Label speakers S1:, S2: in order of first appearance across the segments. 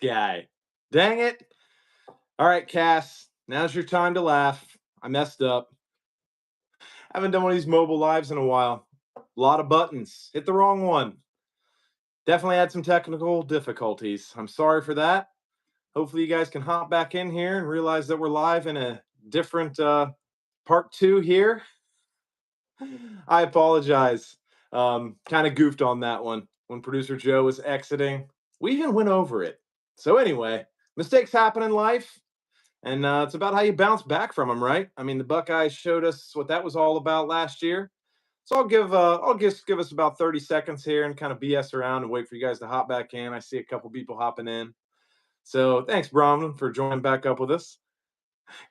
S1: guy. Dang it. All right, Cass, now's your time to laugh. I messed up. I haven't done one of these mobile lives in a while. A lot of buttons. Hit the wrong one. Definitely had some technical difficulties. I'm sorry for that. Hopefully you guys can hop back in here and realize that we're live in a different part 2 here. I apologize. Kind of goofed on that one when producer Joe was exiting. We even went over it. So anyway, mistakes happen in life, and it's about how you bounce back from them, right? I mean, the Buckeyes showed us what that was all about last year. So I'll just give us about 30 seconds here and kind of BS around and wait for you guys to hop back in. I see a couple people hopping in. So thanks, Bromlin, for joining back up with us.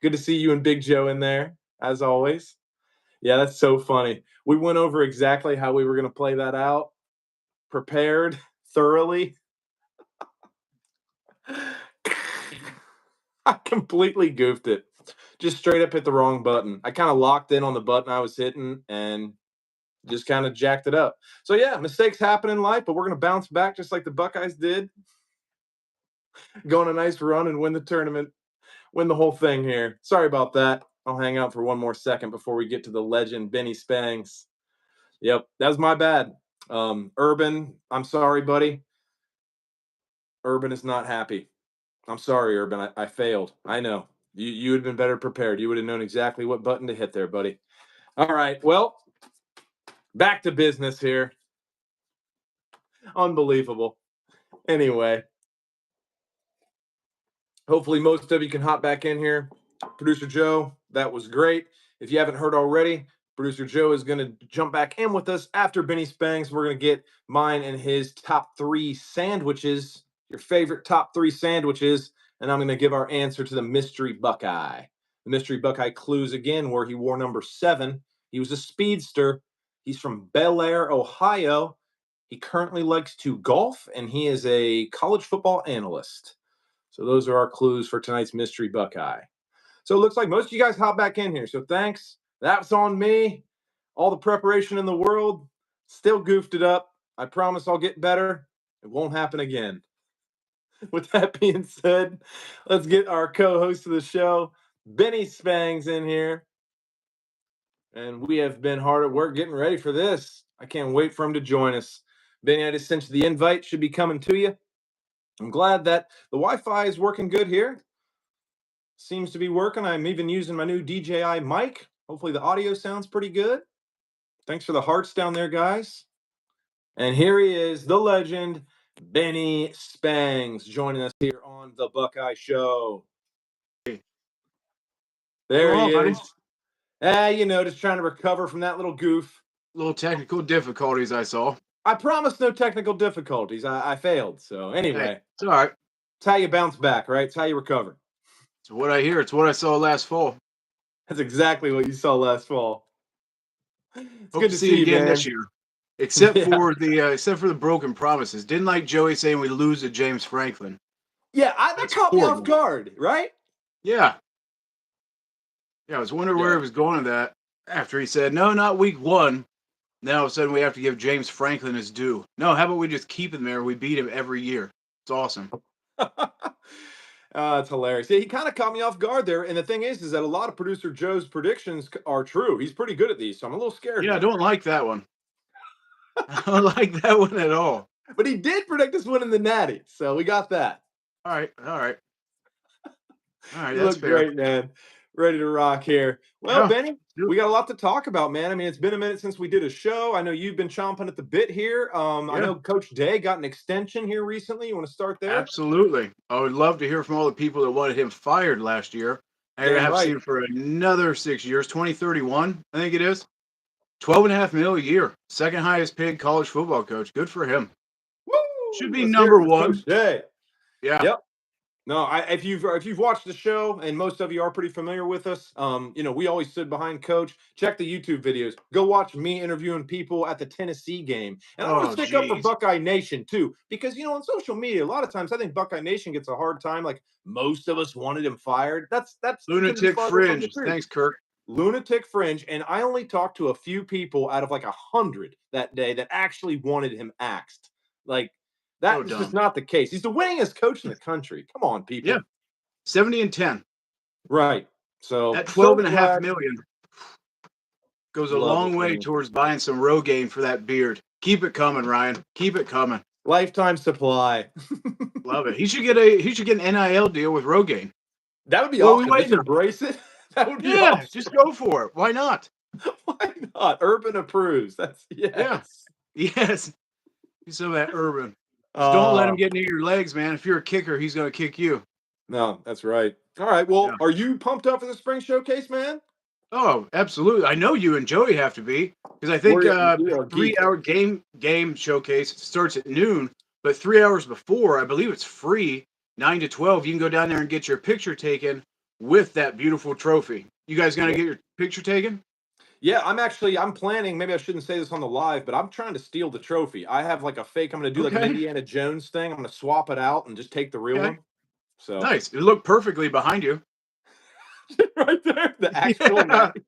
S1: Good to see you and Big Joe in there, as always. Yeah, that's so funny. We went over exactly how we were going to play that out, prepared thoroughly. I completely goofed it. Just straight up hit the wrong button. I kind of locked in on the button I was hitting and just kind of jacked it up. So yeah, mistakes happen in life, but we're going to bounce back just like the Buckeyes did. Go on a nice run and win the tournament, win the whole thing here. Sorry about that. I'll hang out for one more second before we get to the legend, Benny Spangs. Yep, that was my bad. Urban, I'm sorry, buddy. Urban is not happy. I'm sorry, Urban. I failed. I know. You would have been better prepared. You would have known exactly what button to hit there, buddy. All right. Well, back to business here. Unbelievable. Anyway, hopefully most of you can hop back in here. Producer Joe, that was great. If you haven't heard already, Producer Joe is going to jump back in with us after Benny Spangs. We're going to get mine and his top 3 sandwiches, your favorite top 3 sandwiches, and I'm going to give our answer to the mystery Buckeye. The mystery Buckeye clues again, where he wore number 7. He was a speedster. He's from Bel Air, Ohio. He currently likes to golf, and he is a college football analyst. So those are our clues for tonight's mystery Buckeye. So it looks like most of you guys hop back in here. So thanks. That's on me. All the preparation in the world. Still goofed it up. I promise I'll get better. It won't happen again. With that being said, let's get our co-host of the show, Benny Spangs, in here. And we have been hard at work getting ready for this. I can't wait for him to join us. Benny, I just sent you the invite. Should be coming to you. I'm glad that the Wi-Fi is working good here. Seems to be working. I'm even using my new DJI mic. Hopefully the audio sounds pretty good. Thanks for the hearts down there, guys. And here he is, the legend, Benny Spangs, joining us here on the Buckeye Show. There he is. Just trying to recover from that little goof.
S2: Little technical difficulties I saw.
S1: I promised no technical difficulties. I failed. So anyway,
S2: hey, it's all right.
S1: It's how you bounce back, right? It's how you recover.
S2: It's what I hear. It's what I saw last fall.
S1: That's exactly what you saw last fall. It's
S2: Hope
S1: good to see you
S2: again
S1: man.
S2: this year. Except for the broken promises. Didn't like Joey saying we lose to James Franklin.
S1: Yeah, that caught me off guard, right?
S2: Yeah. Yeah, I was wondering where he was going with that after he said, no, not week 1. Now all of a sudden we have to give James Franklin his due. No, how about we just keep him there? We beat him every year. It's awesome.
S1: It's hilarious. Yeah, he kind of caught me off guard there. And the thing is that a lot of producer Joe's predictions are true. He's pretty good at these, so I'm a little scared.
S2: Yeah, I don't like that one. I don't like that one at all.
S1: But he did predict us winning the Natty, so we got that.
S2: All right.
S1: You look great, man. Ready to rock here. Well, Benny, we got a lot to talk about, man. I mean, it's been a minute since we did a show. I know you've been chomping at the bit here. I know Coach Day got an extension here recently. You want to start there?
S2: Absolutely. I would love to hear from all the people that wanted him fired last year. And I have seen for another 6 years, 2031, I think it is. $12.5 million a year. Second highest paid college football coach. Good for him.
S1: Woo!
S2: Should be number 1.
S1: Coach Day.
S2: Yeah.
S1: Yep. No, if you've watched the show, and most of you are pretty familiar with us, we always stood behind Coach. Check the YouTube videos. Go watch me interviewing people at the Tennessee game. And I want to stick up for Buckeye Nation too, because on social media, a lot of times I think Buckeye Nation gets a hard time. Like most of us wanted him fired. That's
S2: lunatic fringe. Thanks, Kirk.
S1: Lunatic fringe, and I only talked to a few people out of like 100 that day that actually wanted him axed. Like That is just not the case. He's the winningest coach in the country. Come on, people.
S2: Yeah, 70-10.
S1: Right. So
S2: that 12.5
S1: glad.
S2: million goes a
S1: Love
S2: long
S1: it,
S2: way
S1: man.
S2: towards buying some Rogaine for that beard. Keep it coming, Ryan. Keep it coming.
S1: Lifetime supply.
S2: Love it. He should get an NIL deal with Rogaine.
S1: That would be
S2: Well, we
S1: awesome.
S2: wait
S1: Just embrace it. That would be
S2: Yeah,
S1: awesome.
S2: just go for it. Why not?
S1: Why not? Urban approves. That's yes.
S2: Yeah. Yes. Some of that Urban. Just don't let him get near your legs, man. If you're a kicker, he's gonna kick you.
S1: No, that's right. All right. Well,
S2: Yeah.
S1: are you pumped up for the spring showcase, man?
S2: Oh, absolutely. I know you and Joey have to be, because I think
S1: We are
S2: 3-hour game showcase starts at noon, but 3 hours before, I believe it's free, 9 to 12. You can go down there and get your picture taken with that beautiful trophy. You guys gonna get your picture taken?
S1: Yeah, I'm planning. Maybe I shouldn't say this on the live, but I'm trying to steal the trophy. I have like a fake. I'm going to do like an
S2: Okay.
S1: Indiana Jones thing. I'm going to swap it out and just take the real
S2: Okay.
S1: one. So
S2: Nice. It looked perfectly behind you.
S1: right there, the actual natty.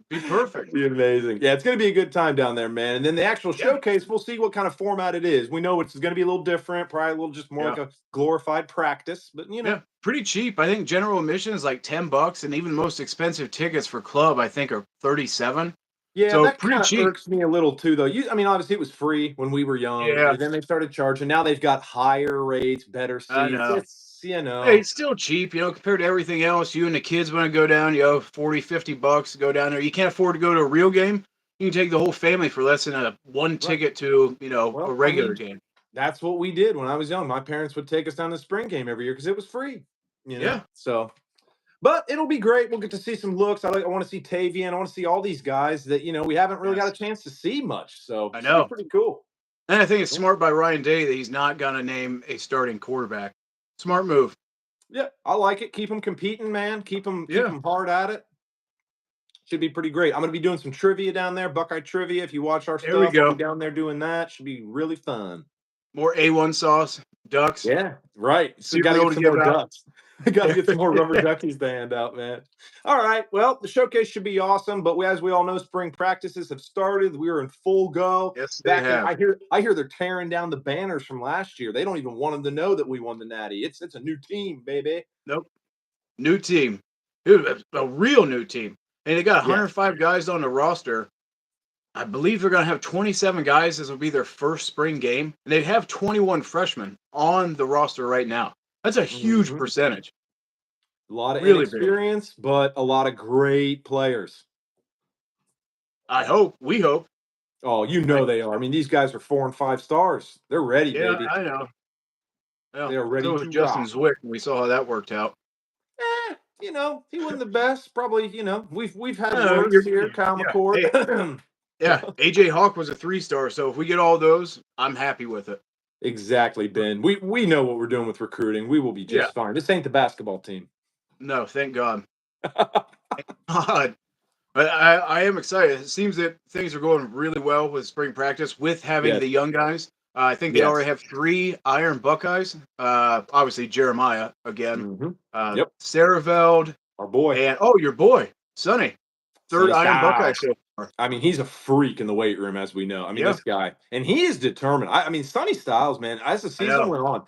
S2: Be perfect.
S1: Be amazing. Yeah, it's going to be a good time down there, man. And then the actual showcase, we'll see what kind of format it is. We know it's going to be a little different, probably a little just more like a glorified practice, but you know.
S2: Yeah, pretty cheap. I think general admission is like $10, and even the most expensive tickets for club, I think, are 37.
S1: Yeah,
S2: So
S1: that
S2: pretty
S1: kind of
S2: cheap.
S1: irks me a little too, though. I mean, obviously it was free when we were young,
S2: Yeah,
S1: and then they started charging. Now they've got higher rates, better
S2: I
S1: seats.
S2: know.
S1: It's
S2: Hey, it's still cheap, compared to everything else. You and the kids want to go down, $40-50 to go down there. You can't afford to go to a real game. You can take the whole family for less than one ticket to, a
S1: Well,
S2: regular game.
S1: that's what we did when I was young. My parents would take us down to the spring game every year because it was free,
S2: Yeah.
S1: So, but it'll be great. We'll get to see some looks. I want to see Tavian. I want to see all these guys that we haven't really got a chance to see much. So
S2: I
S1: it should be
S2: know.
S1: pretty cool.
S2: And I think it's smart by Ryan Day that he's not going to name a starting quarterback. Smart move.
S1: Yeah, I like it. Keep them competing, man. Keep them hard at it. Should be pretty great. I'm going to be doing some trivia down there, Buckeye trivia. If you watch our
S2: There we
S1: stuff, I'll
S2: go.
S1: be down there doing that. Should be really fun.
S2: More A1 sauce, ducks.
S1: Yeah, right. So got to
S2: Cereal
S1: get
S2: to
S1: some
S2: give
S1: more
S2: out.
S1: ducks. Got to get some more rubber duckies to hand out, man. All right. Well, the showcase should be awesome. But as we all know, spring practices have started. We are in full go.
S2: Yes, they have.
S1: I hear they're tearing down the banners from last year. They don't even want them to know that we won the Natty. It's a new team, baby.
S2: Nope. New team. Dude, a real new team. And they got 105 guys on the roster. I believe they're going to have 27 guys. This will be their first spring game. And they have 21 freshmen on the roster right now. That's a huge percentage.
S1: A lot of
S2: really
S1: inexperience, but a lot of great players.
S2: I hope. We hope.
S1: Oh, they are. I mean, these guys are 4 and 5 stars. They're ready, baby.
S2: Yeah, I know. Yeah.
S1: They're ready to
S2: Justin
S1: rock.
S2: Zwick. We saw how that worked out.
S1: He wasn't the best. Probably, we've had worse here. Kyle McCord.
S2: Hey, yeah, AJ Hawk was a 3-star. So if we get all those, I'm happy with it.
S1: Exactly, Ben. We know what we're doing with recruiting. We will be just fine. This ain't the basketball team.
S2: No, thank God. Thank God. But I am excited. It seems that things are going really well with spring practice with having the young guys. I think they already have 3 Iron Buckeyes. Obviously, Jeremiah again. Saraveld.
S1: Our boy.
S2: And, your boy, Sonny. 3rd Iron Buckeye so far.
S1: I mean, he's a freak in the weight room, as we know. I mean, this guy. And he is determined. I mean, Sonny Styles, man, as the season went on,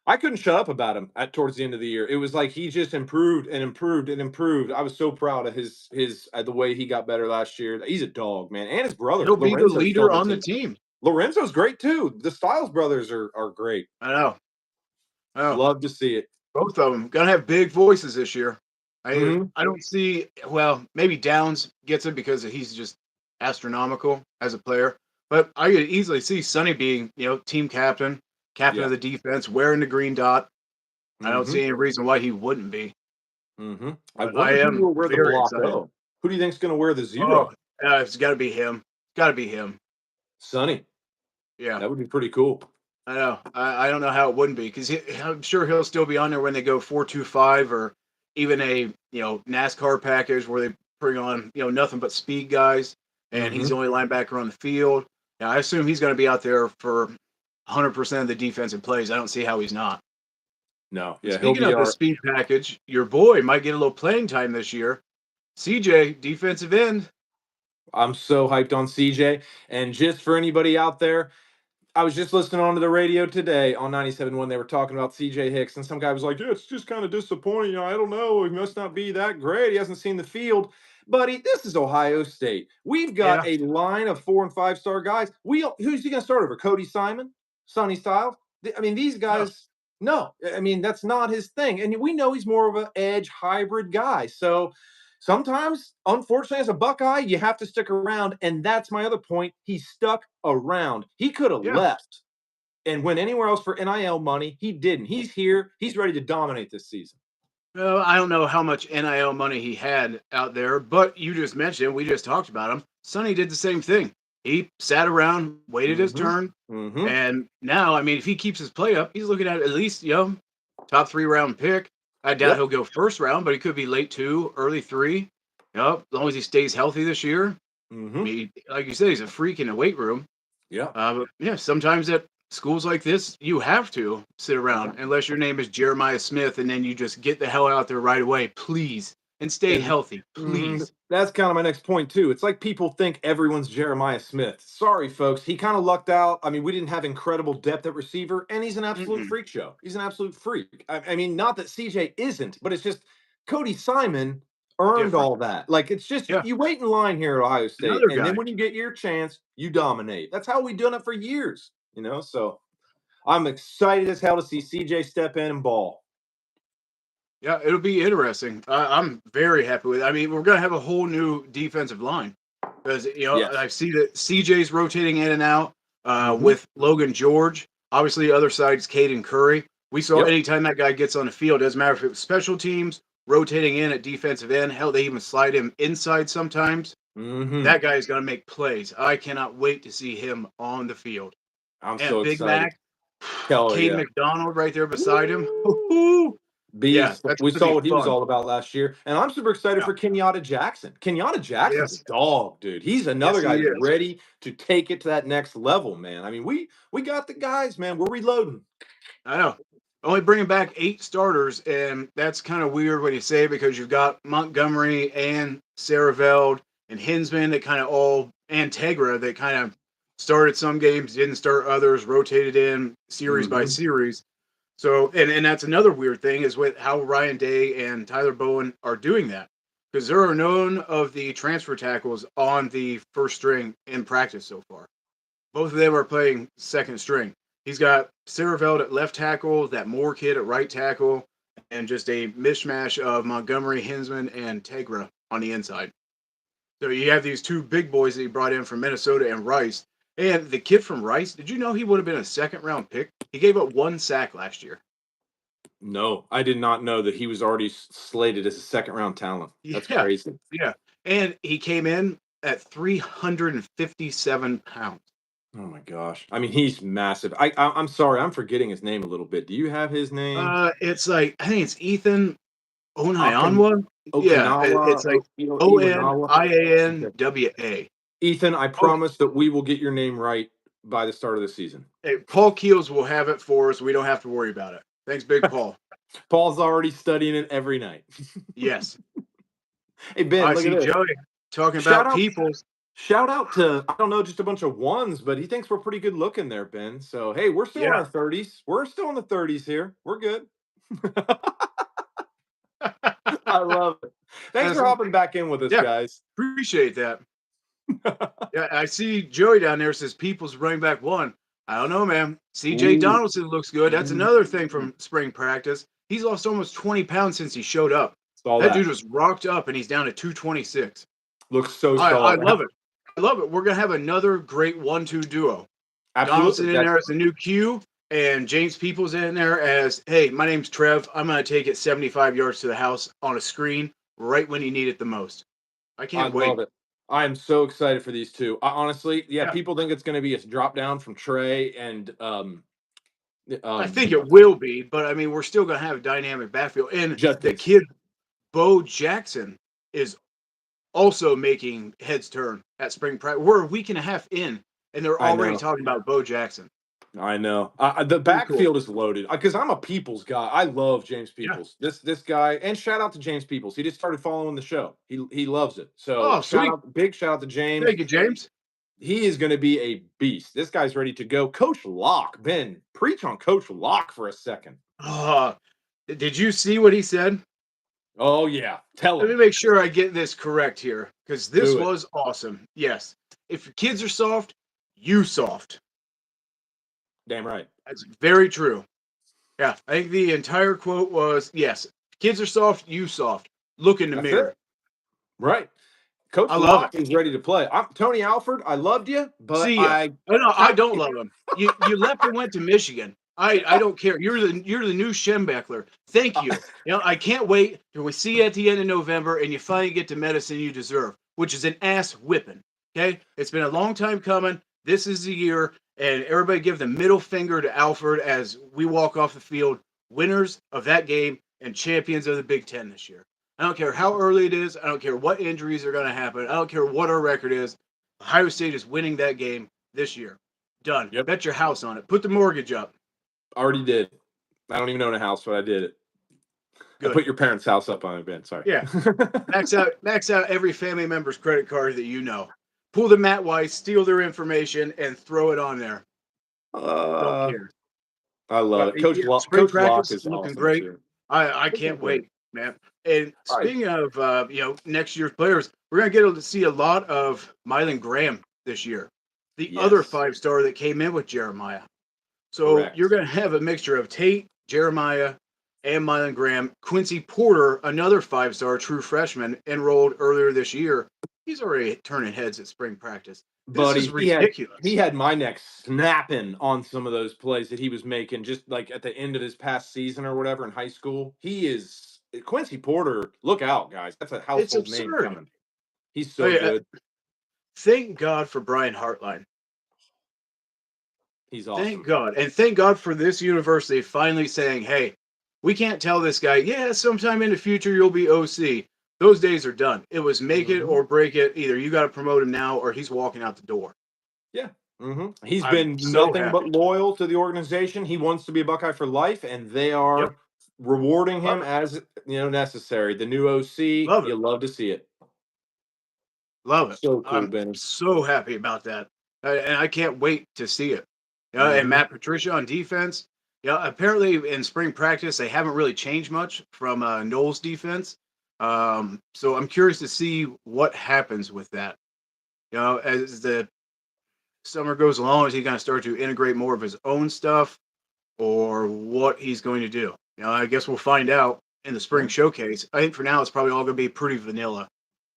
S1: I couldn't shut up about him towards the end of the year. It was like he just improved and improved and improved. I was so proud of his the way he got better last year. He's a dog, man, and his brother.
S2: He'll be the leader on the team.
S1: Lorenzo's great too. The Styles brothers are great.
S2: I know.
S1: Love to see it.
S2: Both of them gonna have big voices this year. I don't see. Well, maybe Downs gets it because he's just astronomical as a player. But I could easily see Sonny being, team captain of the defense, wearing the green dot. I don't see any reason why he wouldn't be.
S1: I am who will wear the block O. Who do you think's going to wear the 0?
S2: It's got to be him. Got to be him.
S1: Sonny.
S2: Yeah,
S1: that would be pretty cool.
S2: I know. I don't know how it wouldn't be because I'm sure he'll still be on there when they go 4-2-5 or even a NASCAR package where they bring on nothing but speed guys and he's the only linebacker on the field. Yeah, I assume he's going to be out there for 100% of the defensive plays. I don't see how he's not.
S1: No. Yeah.
S2: Speaking of the speed package, your boy might get a little playing time this year. CJ, defensive end.
S1: I'm so hyped on CJ. And just for anybody out there, I was just listening on to the radio today on 97.1. They were talking about CJ Hicks, and some guy was like, "Yeah, it's just kind of disappointing. I don't know. He must not be that great. He hasn't seen the field." Buddy, this is Ohio State. We've got
S2: Yeah.
S1: a line of 4 and 5 star guys. Who's he going to start over? Cody Simon, Sonny Styles. I mean, these
S2: No.
S1: guys. No, I mean that's not his thing, and we know he's more of an edge hybrid guy. So sometimes, unfortunately, as a Buckeye, you have to stick around. And that's my other point. He stuck around. He could have
S2: Yeah.
S1: left and went anywhere else for NIL money. He didn't. He's here. He's ready to dominate this season.
S2: Well, I don't know how much NIL money he had out there, but you just mentioned, we just talked about him. Sonny did the same thing. He sat around, waited his turn, and now, I mean, if he keeps his play up, he's looking at least, top 3 round pick. I doubt he'll go first round, but he could be late 2, early 3. As long as he stays healthy this year. I mean, like you said, he's a freak in the weight room.
S1: Yeah.
S2: But yeah, sometimes at schools like this, you have to sit around unless your name is Jeremiah Smith, and then you just get the hell out there right away, please, and stay healthy, please.
S1: That's kind of my next point too. It's like people think everyone's Jeremiah Smith. Sorry, folks. He kind of lucked out. I mean, we didn't have incredible depth at receiver, and he's an absolute freak show. He's an absolute freak. I mean, not that CJ isn't, but it's just Cody Simon earned all that. Like, it's just you wait in line here at Ohio State, and then when you get your chance, you dominate. That's how we've done it for years, So I'm excited as hell to see CJ step in and ball.
S2: Yeah, it'll be interesting. I'm very happy with it. I mean, we're going to have a whole new defensive line because, I see that CJ's rotating in and out with Logan George. Obviously, the other side is Caden Curry. We saw anytime that guy gets on the field, doesn't matter if it was special teams, rotating in at defensive end. Hell, they even slide him inside sometimes. That guy is going to make plays. I cannot wait to see him on the field.
S1: I'm so
S2: Big
S1: excited.
S2: Mac, Cade McDonald right there beside him.
S1: Beast. We saw what he was all about last year. And I'm super excited for Kenyatta Jackson. Kenyatta Jackson's a dog, dude. He's another guy that's ready to take it to that next level, man. I mean, we got the guys, man. We're reloading.
S2: I know. Only bringing back 8 starters, and that's kind of weird when you say it because you've got Montgomery and Saraveld and Hinsman that kind of all, and Tegra that kind of started some games, didn't start others, rotated in series by series. So, and that's another weird thing is with how Ryan Day and Tyler Bowen are doing that because there are none of the transfer tackles on the first string in practice so far. Both of them are playing second string. He's got Saraveld at left tackle, that Moore kid at right tackle, and just a mishmash of Montgomery, Hinsman, and Tegra on the inside. So you have these 2 big boys that he brought in from Minnesota and Rice. And the kid from Rice, did you know he would have been a 2nd-round pick? He gave up 1 sack last year.
S1: No, I did not know that he was already slated as a 2nd-round talent. That's crazy.
S2: Yeah, and he came in at 357 pounds.
S1: Oh my gosh! I mean, he's massive. I'm sorry, I'm forgetting his name a little bit. Do you have his name?
S2: It's like I think it's Ethan Onyanwa. Yeah, it's like Onianwa.
S1: Ethan, I promise that we will get your name right by the start of the season.
S2: Hey, Paul Keels will have it for us. We don't have to worry about it. Thanks, Big Paul.
S1: Paul's already studying it every night.
S2: Yes.
S1: Hey, Ben,
S2: I
S1: look
S2: see
S1: at this.
S2: Joey talking about people.
S1: Shout out to, I don't know, just a bunch of ones, but he thinks we're pretty good looking there, Ben. So, hey, we're still in our 30s. We're still in the 30s here. We're good. I love it. Thanks for hopping back in with us, guys.
S2: Appreciate that. I see Joey down there says People's running back 1. I don't know, man. CJ Donaldson looks good. That's another thing from spring practice. He's lost almost 20 pounds since he showed up. That dude was rocked up, and he's down to 226.
S1: Looks so solid.
S2: I love it. I love it. We're going to have another great 1-2 duo.
S1: Absolutely.
S2: Donaldson in there as a new Q, and James Peoples in there as, hey, my name's Trev. I'm going to take it 75 yards to the house on a screen right when you need it the most. I can't wait.
S1: Love it. I am so excited for these 2. Honestly, people think it's going to be a drop down from Trey and
S2: I think it will be, but I mean, we're still going to have a dynamic backfield. And the kid, Bo Jackson, is also making heads turn at spring practice. We're a week and a half in, and they're already talking about Bo Jackson.
S1: I know. The backfield is loaded because I'm a Peoples guy. I love James Peoples. This guy, and shout out to James Peoples. He just started following the show. He loves it. So
S2: sweet.
S1: big shout out to James.
S2: Thank you, James.
S1: He is going to be a beast. This guy's ready to go. Coach Locke, Ben, preach on Coach Locke for a second.
S2: Did you see what he said?
S1: Oh yeah, tell
S2: Let me
S1: him.
S2: make sure I get this correct here, because this
S1: Do it.
S2: was awesome. Yes. If your kids are soft, you soft.
S1: Damn right.
S2: That's very true. Yeah. I think the entire quote was, yes, kids are soft, you soft. Look in the
S1: That's
S2: mirror.
S1: it. Right. Coach
S2: I love it.
S1: Locke is ready to play. I'm Tony Alford. I loved you, but
S2: See ya.
S1: I
S2: Oh, no, I
S1: kind
S2: don't love him. You left and went to Michigan. I don't care. You're the new Schembechler. Thank you. You know, I can't wait till we see you at the end of November and you finally get the medicine you deserve, which is an ass whipping. Okay? It's been a long time coming. This is the year, and everybody give the middle finger to Alford as we walk off the field, winners of that game and champions of the Big Ten this year. I don't care how early it is. I don't care what injuries are going to happen. I don't care what our record is. Ohio State is winning that game this year. Done.
S1: Yep.
S2: Bet your house on it. Put the mortgage up.
S1: Already did. I don't even own a house, but I did it. I
S2: Good.
S1: put your parents' house up on it, Ben. Sorry.
S2: Yeah. Max out every family member's credit card that you know. Pull the Matt Weiss, steal their information, and throw it on there. Don't
S1: uh,
S2: care.
S1: I love
S2: But
S1: it. Coach
S2: yeah,
S1: Locke.
S2: spring
S1: Coach Locke
S2: practice
S1: is
S2: looking
S1: awesome
S2: great.
S1: too.
S2: I
S1: Looking
S2: can't
S1: great.
S2: wait, man. And
S1: All right.
S2: speaking of next year's players, we're gonna get to see a lot of Mylan Graham this year, the other
S1: Yes.
S2: 5-star that came in with Jeremiah. So you're
S1: Correct.
S2: going to have a mixture of Tate, Jeremiah, and Mylan Graham. Quincy Porter, another 5-star true freshman, enrolled earlier this year. He's already turning heads at spring practice. This is
S1: Buddy, he
S2: ridiculous.
S1: had my neck snapping on some of those plays that he was making just like at the end of his past season or whatever in high school. He is Quincy Porter. Look out, guys. That's a
S2: It's
S1: household name
S2: absurd.
S1: coming. He's
S2: Oh,
S1: so
S2: yeah.
S1: good.
S2: Thank God for Brian Hartline.
S1: He's
S2: Thank
S1: awesome.
S2: God. And thank God for this university finally saying, hey, we can't tell this guy, yeah, sometime in the future you'll be OC. Those days are done. It was make it
S1: Mhm.
S2: or break it. Either you got to promote him now or he's walking out the door.
S1: Yeah. He's
S2: I'm
S1: been
S2: so
S1: nothing but
S2: happy.
S1: loyal to the organization. He wants to be a Buckeye for life, and they
S2: Yep.
S1: are rewarding
S2: Love
S1: him
S2: it.
S1: as necessary. The new OC,
S2: Love it.
S1: you love to see it.
S2: Love it.
S1: So cool,
S2: I'm
S1: Ben.
S2: so happy about that. And I can't wait to see it. And
S1: hmm
S2: Matt Patricia on defense. Yeah, apparently in spring practice, they haven't really changed much from Knowles' defense. So I'm curious to see what happens with that. As the summer goes along, is he going to start to integrate more of his own stuff or what he's going to do? I guess we'll find out in the spring
S1: Yeah.
S2: showcase. I think for now, it's probably all going to be pretty vanilla.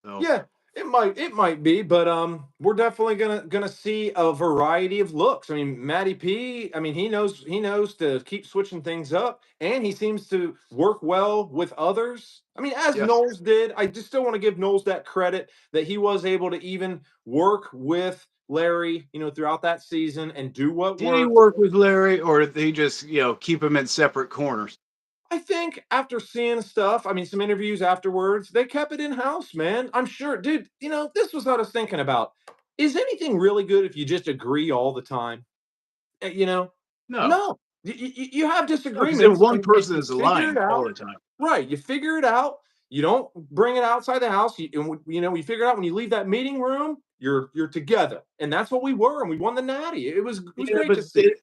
S2: So,
S1: Yeah, it might be, but we're definitely gonna see a variety of looks. I mean, Matty P. I mean, he knows to keep switching things up, and he seems to work well with others. I mean, as
S2: yes.
S1: Knowles did. I just still want to give Knowles that credit that he was able to even work with Larry, throughout that season and do what
S2: Did he
S1: worked.
S2: work with Larry, or did he just, keep him in separate corners?
S1: I think after seeing stuff, I mean, some interviews afterwards, they kept it in house, man. I'm sure, dude. This was what I was thinking about. Is anything really good if you just agree all the time?
S2: No,
S1: No. You have
S2: no, because then
S1: disagreements,
S2: one
S1: and
S2: person
S1: you
S2: is
S1: figure it
S2: lying all
S1: out.
S2: the time.
S1: Right. You figure it out. You don't bring it outside the house. You figure it out when you leave that meeting room. You're together, and that's what we were, and we won the natty. It was
S2: Yeah,
S1: great
S2: but
S1: to see.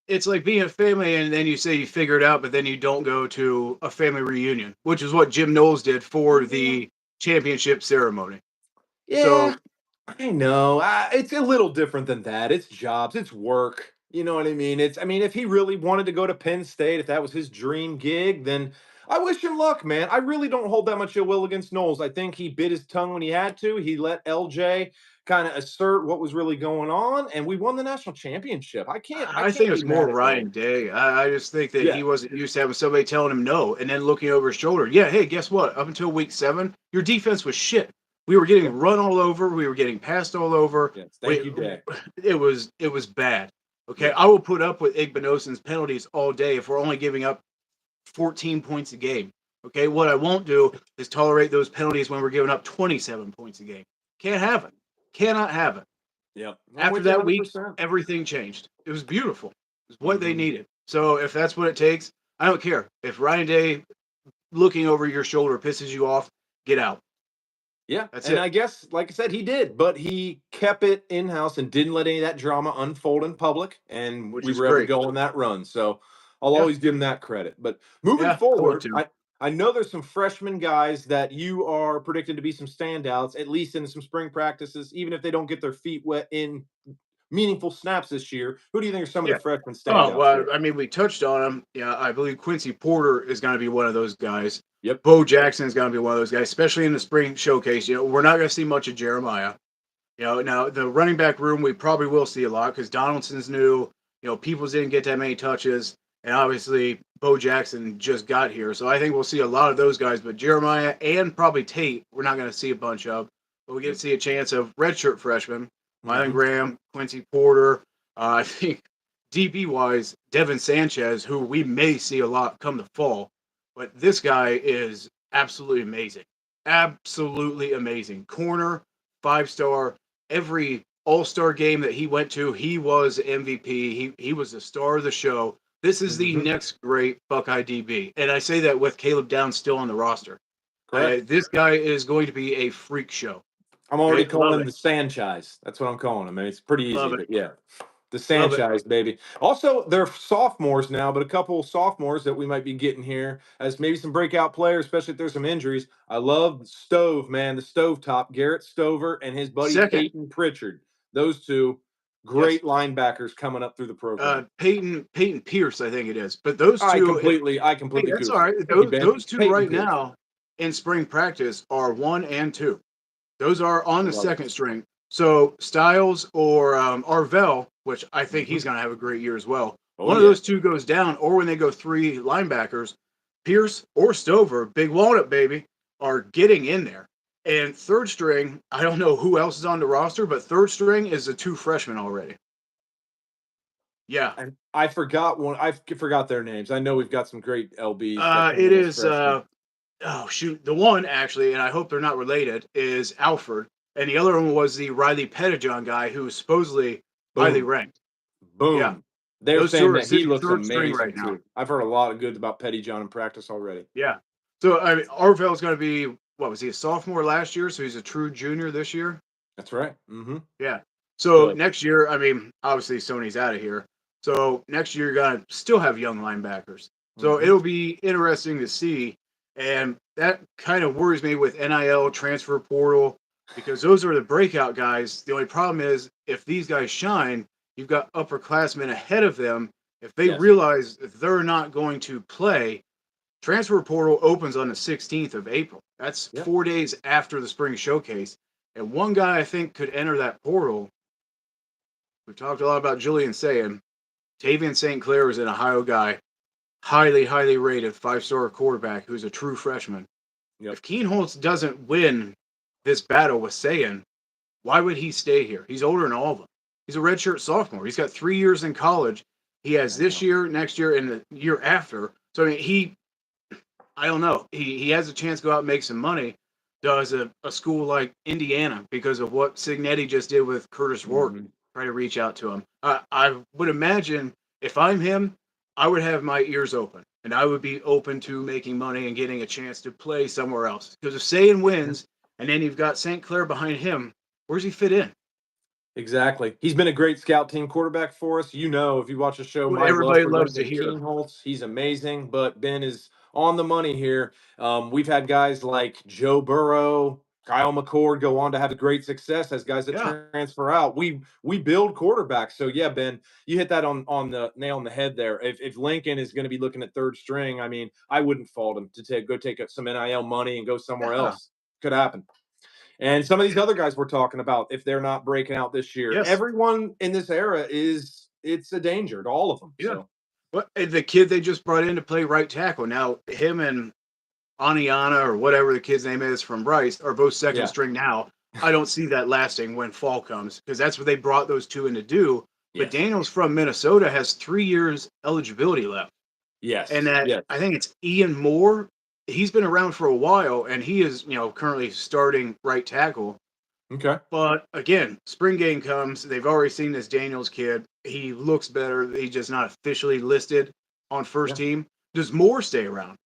S2: it's like being a family, and then you say you figure it out, but then you don't go to a family reunion, which is what Jim Knowles did for
S1: Yeah.
S2: the championship ceremony.
S1: Yeah,
S2: So
S1: I know. It's a little different than that. It's jobs, it's work. You know what I mean? I mean, if he really wanted to go to Penn State, if that was his dream gig, then I wish him luck, man. I really don't hold that much ill will against Knowles. I think he bit his tongue when he had to. He let LJ kind of assert what was really going on, and we won the national championship. I can't, I
S2: I think
S1: can't
S2: it
S1: be
S2: was more
S1: mad at Knowles.
S2: Ryan Day. I just think that he
S1: Yeah,
S2: wasn't used to having somebody telling him no and then looking over his shoulder. Yeah, hey, guess what? Up until week 7, your defense was shit. We were
S1: yeah,
S2: getting run all over. We were getting passed all over.
S1: yes. Thank
S2: We,
S1: you, Day.
S2: it was bad. Okay,
S1: Yeah.
S2: I will put up with Igbenogsen's penalties all day if we're only giving up 14 points a game. Okay, what I won't do is tolerate those penalties when we're giving up 27 points a game. Can't have it. Cannot have it.
S1: Yep. I'm
S2: After
S1: with you
S2: that week,
S1: 100%.
S2: everything changed. It was beautiful. It was what they
S1: hmm
S2: needed. So if that's what it takes, I don't care. If Ryan Day looking over your shoulder pisses you off, get out.
S1: Yeah,
S2: That's
S1: and
S2: it.
S1: I guess, like I said, he did, but he kept it in house and didn't let any of that drama unfold in public, and
S2: Which
S1: we
S2: is
S1: were able to
S2: great.
S1: go on that run. So I'll
S2: Yeah.
S1: always give him that credit. But moving
S2: Yeah. I would
S1: forward,
S2: too.
S1: I know there's some freshman guys that you are predicted to be some standouts, at least in some spring practices, even if they don't get their feet wet in meaningful snaps this year. Who do you think are some of the
S2: Yeah.
S1: freshman
S2: Oh,
S1: standouts
S2: well,
S1: here?
S2: I mean, we touched on him. Yeah, I believe Quincy Porter is going to be one of those guys.
S1: Yep.
S2: Bo Jackson is going to be one of those guys, especially in the spring showcase. We're not going to see much of Jeremiah. Now the running back room we probably will see a lot because Donaldson's new. Peoples didn't get that many touches, and obviously Bo Jackson just got here, so I think we'll see a lot of those guys. But Jeremiah and probably Tate, we're not going to see a bunch of, but we get to
S1: Yep.
S2: see a chance of redshirt freshmen, Mylan
S1: Hmm.
S2: Graham, Quincy Porter. I think DB wise, Devin Sanchez, who we may see a lot come the fall, but this guy is absolutely amazing. Corner, 5-star every All-Star game that he went to, he was MVP. He was the star of the show. This is the
S1: Hmm.
S2: next great Buckeye DB, and I say that with Caleb Downs still on the roster.
S1: Correct.
S2: This guy is going to be a freak show.
S1: I'm already
S2: Okay,
S1: calling
S2: love
S1: him
S2: it,
S1: the Sanchez. That's what I'm calling him. I mean, it's pretty easy,
S2: love it,
S1: but yeah. The
S2: love it.
S1: Sanchez, baby. Also, they're sophomores now, but a couple of sophomores that we might be getting here as maybe some breakout players, especially if there's some injuries. I love Stove, man, the Stove top, Garrett Stover and his buddy
S2: Second,
S1: Peyton Pritchard. Those two
S2: yes,
S1: great linebackers coming up through the program.
S2: Peyton Pierce, I think it is. But those
S1: I
S2: two,
S1: completely, I
S2: hey,
S1: completely
S2: that's all
S1: goofed.
S2: right.
S1: Thank you,
S2: Those
S1: Ben.
S2: those two
S1: Peyton
S2: right
S1: Pierce.
S2: now in spring practice are 1 and 2. Those are on
S1: I
S2: the
S1: love it.
S2: second string. So Styles or Arvell, which I think
S1: Hmm.
S2: he's going to have a great year as well.
S1: Oh
S2: One of
S1: yeah.
S2: those two goes down, or when they go 3 linebackers, Pierce or Stover, big walnut baby, are getting in there. And third string, I don't know who else is on the roster, but third string is the 2 freshmen already. Yeah,
S1: And I forgot one. I forgot their names. I know we've got some great LBs that come
S2: it
S1: in as
S2: is.
S1: freshmen.
S2: Oh shoot, the one actually, and I hope they're not related, is Alfred, and the other one was the Riley Pettijohn guy who was supposedly highly
S1: Boom.
S2: ranked. Yeah,
S1: Boom. They're
S2: those two
S1: saying
S2: are
S1: that he
S2: sitting
S1: looks
S2: third string
S1: amazing
S2: right now.
S1: too. I've heard a lot of good about Petty John in practice already.
S2: Yeah. So I mean, Arvell's going to be what was he a sophomore last year? So he's a true junior this year.
S1: That's right. Hmm.
S2: Yeah. So
S1: So,
S2: next year, I mean, obviously Sony's out of here. So next year you're gonna still have young linebackers. So
S1: hmm
S2: it'll be interesting to see, and that kind of worries me with NIL transfer portal because those are the breakout guys. The only problem is if these guys shine, you've got upperclassmen ahead of them. If they
S1: yes.
S2: realize they're not going to play, transfer portal opens on the 16th of April. That's
S1: Yep.
S2: 4 days after the spring showcase. And one guy I think could enter that portal. We've talked a lot about Julian saying Tavian St. Clair is an Ohio guy, highly, highly rated 5-star quarterback who's a true freshman.
S1: Yep.
S2: If Keenholz doesn't win this battle with Sayin, why would he stay here? He's older than all of them. He's a redshirt sophomore. He's got 3 years in college. He has
S1: I
S2: this
S1: know.
S2: year, next year, and the year after. So I mean, I don't know. He has a chance to go out and make some money. Does a school like Indiana because of what Signetti just did with Curtis Rourke
S1: Hmm.
S2: try to reach out to him? I would imagine if I'm him, I would have my ears open and I would be open to making money and getting a chance to play somewhere else. Because if Sayin wins and then you've got St. Clair behind him, where's he fit in?
S1: Exactly. He's been a great scout team quarterback for us. You know, if you watch the show,
S2: What
S1: my love
S2: everybody
S1: for
S2: loves to
S1: Lincoln
S2: hear.
S1: Keenholz, he's amazing. But Ben is on the money here. We've had guys like Joe Burrow, Kyle McCord go on to have great success as guys that
S2: Yeah.
S1: transfer out. We build quarterbacks. So yeah, Ben, you hit that on the nail on the head there. If Lincoln is going to be looking at third string, I mean, I wouldn't fault him to take some NIL money and go somewhere
S2: Yeah.
S1: else. Could happen. And some of these other guys we're talking about, if they're not breaking out this year,
S2: Yes.
S1: everyone in this era it's a danger to all of them.
S2: Yeah.
S1: So
S2: What the kid they just brought in to play right tackle. Now him and Aniana or whatever the kid's name is from Bryce are both second
S1: yeah,
S2: string now. I don't see that lasting when fall comes because that's what they brought those two in to do. But
S1: yes,
S2: Daniels from Minnesota has 3 years eligibility left. And
S1: yes,
S2: that
S1: yes.
S2: I think it's Ian Moore. He's been around for a while and he is, currently starting right tackle.
S1: Okay.
S2: But again, spring game comes. They've already seen this Daniels kid. He looks better. He's just not officially listed on first
S1: Yeah.
S2: team. Does Moore stay around?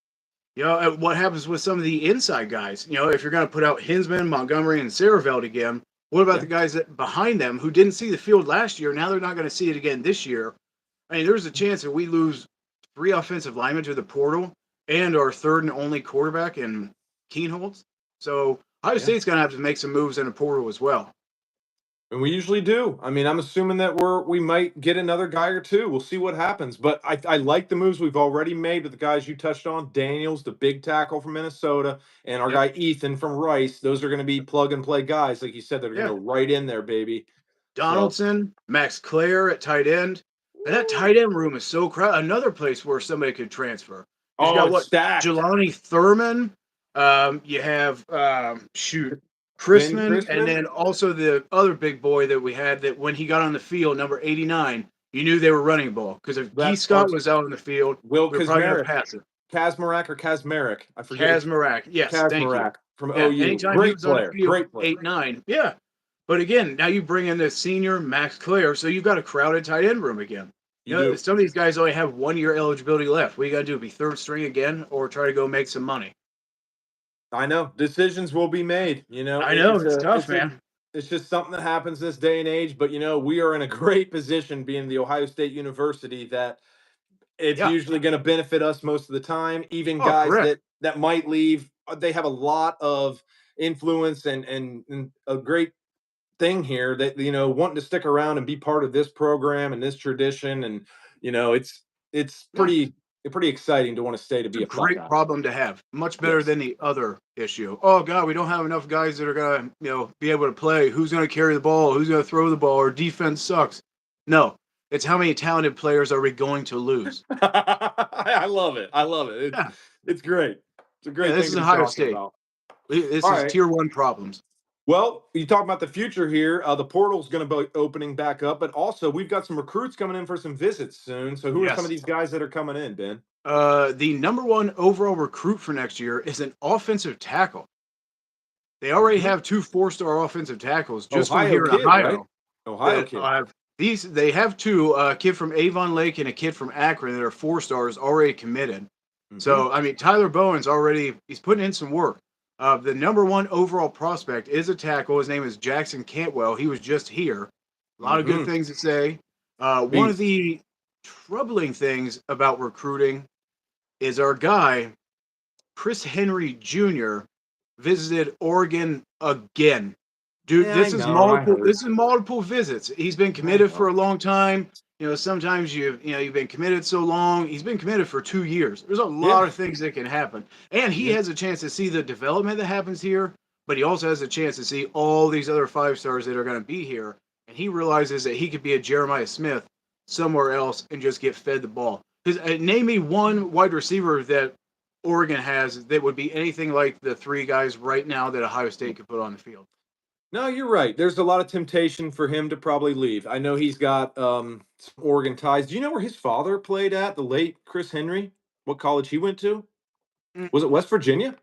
S2: You know, what happens with some of the inside guys? You know, if you're going to put out Hinsman, Montgomery, and Sareveld again, what about the guys that behind them who didn't see the field last year? Now they're not going to see it again this year. I mean, there's a chance that we lose 3 offensive linemen to the portal and our third and only quarterback in Keenholz. So Ohio State's going to have to make some moves in the portal as well.
S1: And we usually do. I mean, I'm assuming that we might get another guy or two. We'll see what happens. But I like the moves we've already made with the guys you touched on. Daniels, the big tackle from Minnesota, and our guy Ethan from Rice. Those are going to be plug and play guys, like you said, that are going to go right in there, baby.
S2: Donaldson, Max Clare at tight end. And that tight end room is so crowded. Another place where somebody could transfer. You got what?
S1: Stacked.
S2: Jelani Thurman. You have Chrisman, and then also the other big boy that we had that when he got on the field, number 89, you knew they were running ball. Because if Keith Scott was out on the field,
S1: Will
S2: we were probably going to pass it.
S1: Kazmarek or Kazmarek? I forget.
S2: Kazmarek, yes, thank you.
S1: From OU.
S2: Anytime he was on the field, 8-9. Yeah. But again, now you bring in the senior Max Clare, so you've got a crowded tight end room again. You know, some of these guys only have 1 year eligibility left. What you got to do? Be third string again, or try to go make some money?
S1: I know decisions will be made. You know,
S2: I know it's tough, man.
S1: It's just something that happens this day and age. But you know, we are in a great position, being the Ohio State University, that it's usually going to benefit us most of the time. Even guys that might leave, they have a lot of influence and a great thing here that, you know, wanting to stick around and be part of this program and this tradition. And you know, it's pretty exciting to want to stay to be a
S2: great problem to have. Much better than the other issue. Oh God, we don't have enough guys that are gonna, you know, be able to play. Who's gonna carry the ball? Who's gonna throw the ball? Our defense sucks. No, it's how many talented players are we going to lose?
S1: I love it. It's great. It's a great thing
S2: this is Ohio State. This is tier 1 problems.
S1: Well, you talk about the future here. The portal's going to be opening back up, but also we've got some recruits coming in for some visits soon. So who are some of these guys that are coming in, Ben?
S2: The number 1 overall recruit for next year is an offensive tackle. They already have 2 4-star offensive tackles just from here in Ohio.
S1: Right? Ohio kid.
S2: They have 2, a kid from Avon Lake and a kid from Akron that are 4 stars already committed. Mm-hmm. So, I mean, Tyler Bowen's he's putting in some work. The number 1 overall prospect is a tackle. His name is Jackson Cantwell. He was just here. A lot of good things to say. One of the troubling things about recruiting is our guy, Chris Henry Jr., visited Oregon again. Dude, this is multiple visits. He's been committed for a long time. You know, sometimes you've been committed so long. He's been committed for 2 years. There's a lot of things that can happen. And he has a chance to see the development that happens here, but he also has a chance to see all these other 5 stars that are going to be here. And he realizes that he could be a Jeremiah Smith somewhere else and just get fed the ball. Because name me one wide receiver that Oregon has that would be anything like the 3 guys right now that Ohio State could put on the field.
S1: No, you're right. There's a lot of temptation for him to probably leave. I know he's got some Oregon ties. Do you know where his father played at, the late Chris Henry? What college he went to? Was it West Virginia?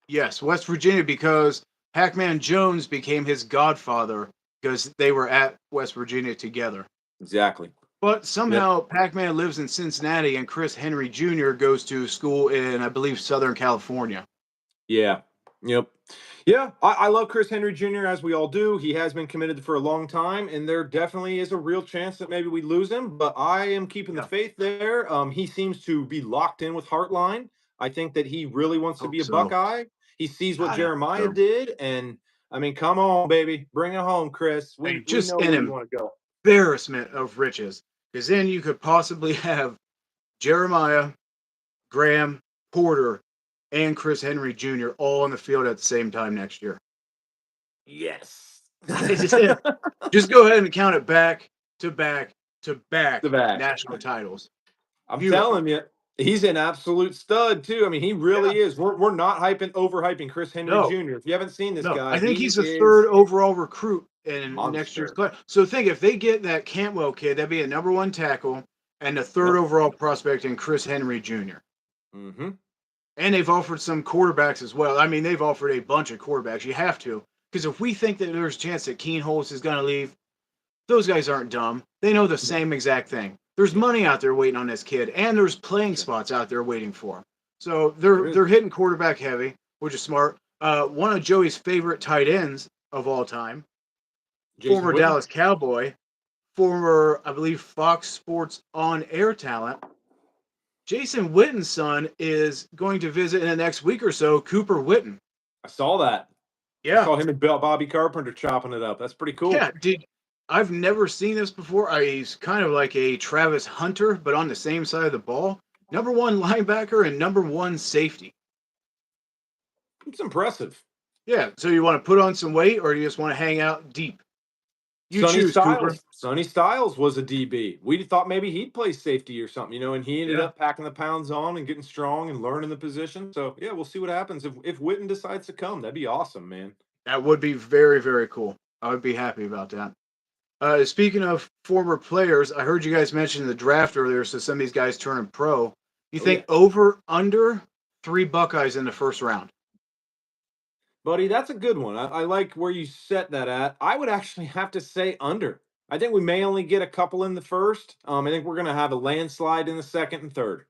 S2: Yes, West Virginia, because Pac-Man Jones became his godfather because they were at West Virginia together.
S1: Exactly.
S2: But somehow Pac-Man lives in Cincinnati and Chris Henry Jr. goes to school in, I believe, Southern California.
S1: Yeah. Yep. Yeah, I love Chris Henry Jr., as we all do. He has been committed for a long time, and there definitely is a real chance that maybe we lose him, but I am keeping the faith there. He seems to be locked in with Heartline. I think that he really wants to be a Buckeye. He sees what Jeremiah did, and, I mean, come on, baby. Bring it home, Chris. We know where you want to go.
S2: Embarrassment of riches, because then you could possibly have Jeremiah, Graham, Porter, and Chris Henry Jr. all on the field at the same time next year.
S1: Yes.
S2: Just go ahead and count it back to back national titles.
S1: I'm telling you, he's an absolute stud too. I mean, he really is. We're not overhyping Chris Henry Jr. If you haven't seen this guy,
S2: I think he's the 3rd overall recruit in next year's class. So think, if they get that Cantwell kid, that'd be a number 1 tackle and the 3rd overall prospect in Chris Henry Jr.
S1: Mm-hmm.
S2: And they've offered some quarterbacks as well. I mean, they've offered a bunch of quarterbacks. You have to. Because if we think that there's a chance that Keenholz is going to leave, those guys aren't dumb. They know the same exact thing. There's money out there waiting on this kid, and there's playing spots out there waiting for him. So they're hitting quarterback heavy, which is smart. One of Joey's favorite tight ends of all time,
S1: Jason
S2: former
S1: Witten.
S2: Dallas Cowboy, former, I believe, Fox Sports on-air talent. Jason Witten's son is going to visit in the next week or so, Cooper Witten.
S1: I saw that. I
S2: Yeah.
S1: saw him and Bobby Carpenter chopping it up. That's pretty cool.
S2: Yeah, I've never seen this before. He's kind of like a Travis Hunter, but on the same side of the ball. Number one linebacker and number one safety.
S1: It's impressive.
S2: Yeah, so you want to put on some weight or you just want to hang out deep? You
S1: Sonny
S2: choose, Cooper.
S1: Styles. Sonny Styles was a DB. We thought maybe he'd play safety or something, and he ended
S2: Yeah,
S1: up packing the pounds on and getting strong and learning the position. So yeah, we'll see what happens if Witten decides to come. That'd be awesome, man.
S2: that would be very, very cool. I would be happy about that. Speaking of former players, I heard you guys mention the draft earlier, so some of these guys turning pro. You
S1: Oh yeah,
S2: think over, under 3 Buckeyes in the first round?
S1: buddy, that's a good one. I like where you set that at. I would actually have to say under. I think we may only get a couple in the first. I think we're gonna have a landslide in the second and third.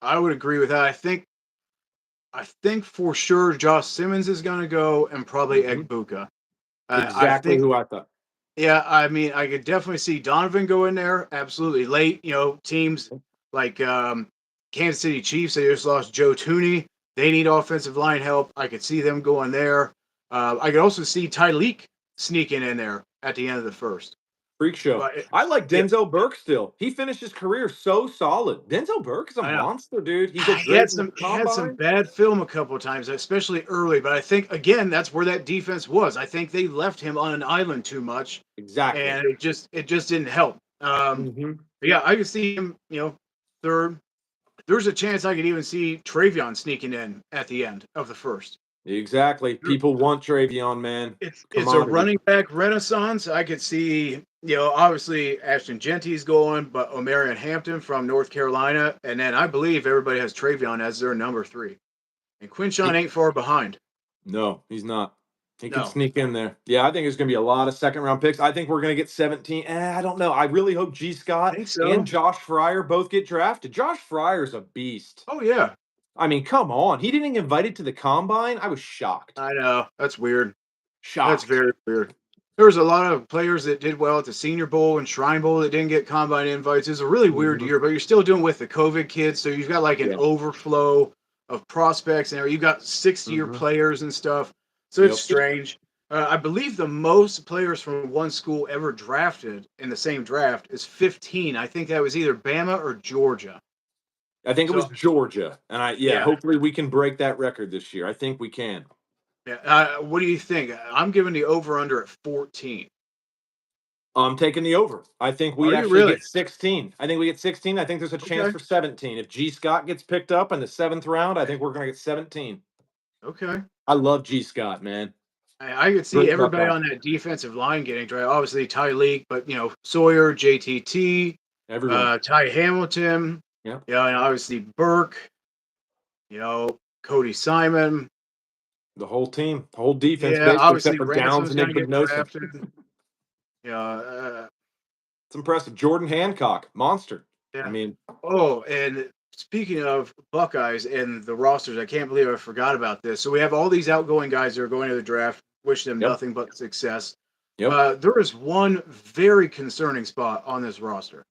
S2: I would agree with that. I think for sure Josh Simmons is going to go and probably
S1: Mhm.
S2: Egbuka. I
S1: Exactly
S2: think,
S1: who I thought.
S2: yeah, I mean, I could definitely see Donovan go in there. Absolutely late. Teams like Kansas City Chiefs, they just lost Joe Tooney. They need offensive line help. I could see them going there. I could also see Tyleek sneaking in there at the end of the first.
S1: Freak show.
S2: But
S1: I like
S2: yeah,
S1: Denzel Burke still. He finished his career so solid. Denzel Burke is a
S2: I know.
S1: monster, dude. He looked
S2: He had
S1: great in the
S2: some
S1: combine.
S2: bad film a couple of times, especially early. But I think again, that's where that defense was. I think they left him on an island too much,
S1: Exactly.
S2: and it just didn't help.
S1: Hmm.
S2: But yeah, I could see him. Third. There's a chance I could even see Travion sneaking in at the end of the first.
S1: Exactly. People want Travion, man.
S2: It's a
S1: Commodity.
S2: running back renaissance. I could see, obviously Ashton Genty's going, but Omarion Hampton from North Carolina, and then I believe everybody has Travion as their number 3. And Quinshawn
S1: He-
S2: ain't far behind.
S1: no, he's not. He can
S2: No,
S1: sneak in there. Yeah, I think there's going to be a lot of second round picks. I think we're going to get 17. I don't know. I really hope G.
S2: I
S1: Scott
S2: think
S1: and
S2: so.
S1: Josh Fryer both get drafted. Josh Fryer's a beast.
S2: Oh yeah,
S1: I mean, come on. He didn't get invited to the combine. I was shocked.
S2: I know. That's weird. That's
S1: Shocked.
S2: very weird. There was a lot of players that did well at the Senior Bowl and Shrine Bowl that didn't get combine invites. It's a really weird
S1: Mhm.
S2: year, but you're still doing with the COVID kids, so you've got like an
S1: Yeah.
S2: overflow of prospects, and you've got 6-year
S1: Mhm.
S2: players and stuff. So it's
S1: Yep.
S2: strange. I believe the most players from one school ever drafted in the same draft is 15. I think that was either Bama or Georgia.
S1: I think it was
S2: So
S1: Georgia, and
S2: yeah,
S1: hopefully we can break that record this year. I think we can.
S2: yeah. What do you think? I'm giving the over under at 14.
S1: I'm taking the over. I think we
S2: Are you
S1: actually
S2: really?
S1: get 16. I think we get 16. I think there's a chance
S2: Okay.
S1: for 17. If G. Scott gets picked up in the 7th round, I think we're going to get 17.
S2: Okay.
S1: I love G. Scott, man.
S2: I could see
S1: Great
S2: everybody
S1: Buckeye.
S2: on that defensive line getting drafted. Obviously, Tyleek, but Sawyer, JTT,
S1: Everyone.
S2: Ty Hamilton,
S1: Yeah.
S2: and obviously Burke, Cody Simon.
S1: The whole team, the whole defense,
S2: Yeah,
S1: basically, except
S2: obviously
S1: for Downs
S2: Ransom's
S1: and
S2: going to get
S1: Igbenogson.
S2: drafted. Yeah,
S1: It's impressive. Jordan Hancock, monster. I
S2: yeah.
S1: mean,
S2: Oh, and speaking of Buckeyes and the rosters, I can't believe I forgot about this. So we have all these outgoing guys that are going to the draft. Wish them
S1: yep,
S2: nothing but success.
S1: yep.
S2: There is one very concerning spot on this roster.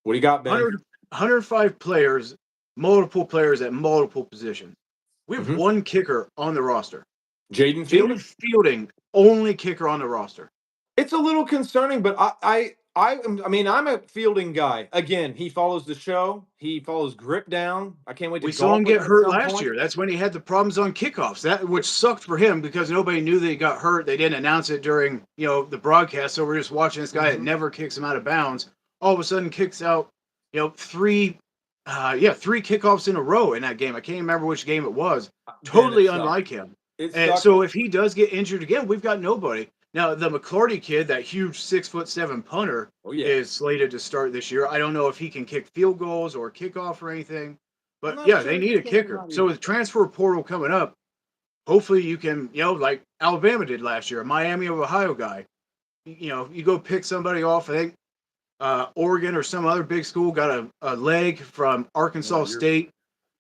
S1: What do you got, Benny?
S2: 105 players, multiple players at multiple positions. We have
S1: Hmm.
S2: one kicker on the roster.
S1: Jaden
S2: Jaden
S1: Fielding.
S2: Fielding, only kicker on the roster.
S1: It's a little concerning, but I'm a Fielding guy. Again, he follows the show. He follows grip down. I can't wait to
S2: We saw him
S1: golf with
S2: get
S1: him at
S2: hurt
S1: some
S2: last
S1: point.
S2: year. That's when he had the problems on kickoffs. That which sucked for him because nobody knew that he got hurt. They didn't announce it during the broadcast, so we're just watching this guy that
S1: Mhm.
S2: never kicks him out of bounds. All of a sudden, kicks out three kickoffs in a row in that game. I can't remember which game it was.
S1: Man, it
S2: Totally
S1: sucked.
S2: unlike him.
S1: It
S2: And
S1: sucked.
S2: so if he does get injured again, we've got nobody. Now the McClarty kid, that huge 6'7" punter,
S1: Oh yeah.
S2: is slated to start this year. I don't know if he can kick field goals or kickoff or anything,
S1: I'm
S2: but
S1: not
S2: yeah,
S1: sure
S2: they
S1: he
S2: need a
S1: can or
S2: kicker.
S1: not
S2: So
S1: either.
S2: with transfer portal coming up, hopefully you can, like Alabama did last year, a Miami of Ohio guy. You go pick somebody off. I think Oregon or some other big school got a leg from
S1: No,
S2: Arkansas
S1: you're
S2: State.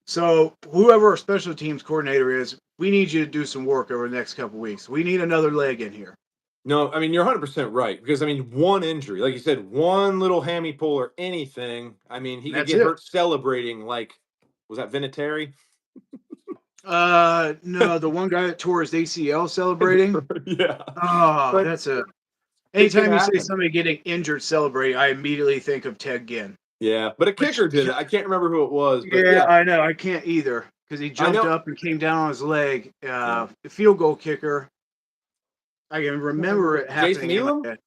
S2: So whoever our special teams coordinator is, we need you to do some work over the next couple weeks. We need another leg in here.
S1: No, I mean you're 100% right because I mean one injury, like you said, one little hammy pull or anything. I mean he
S2: And
S1: could
S2: that's
S1: get
S2: it.
S1: hurt celebrating. Like was that Vinatieri?
S2: No, the one guy that tore his ACL celebrating.
S1: Yeah,
S2: Oh,
S1: but
S2: that's a.
S1: it can
S2: Anytime you say
S1: happen.
S2: somebody getting injured celebrating, I immediately think of Ted Ginn.
S1: Yeah, but a
S2: Which,
S1: kicker did it. I can't remember who it was, but
S2: yeah,
S1: yeah,
S2: I know. I can't either because he
S1: I
S2: jumped
S1: know.
S2: up and came down on his leg.
S1: Yeah,
S2: The field goal kicker. I can
S1: can't remember
S2: remember
S1: who.
S2: it
S1: Jason
S2: happening in my
S1: Elam.
S2: head.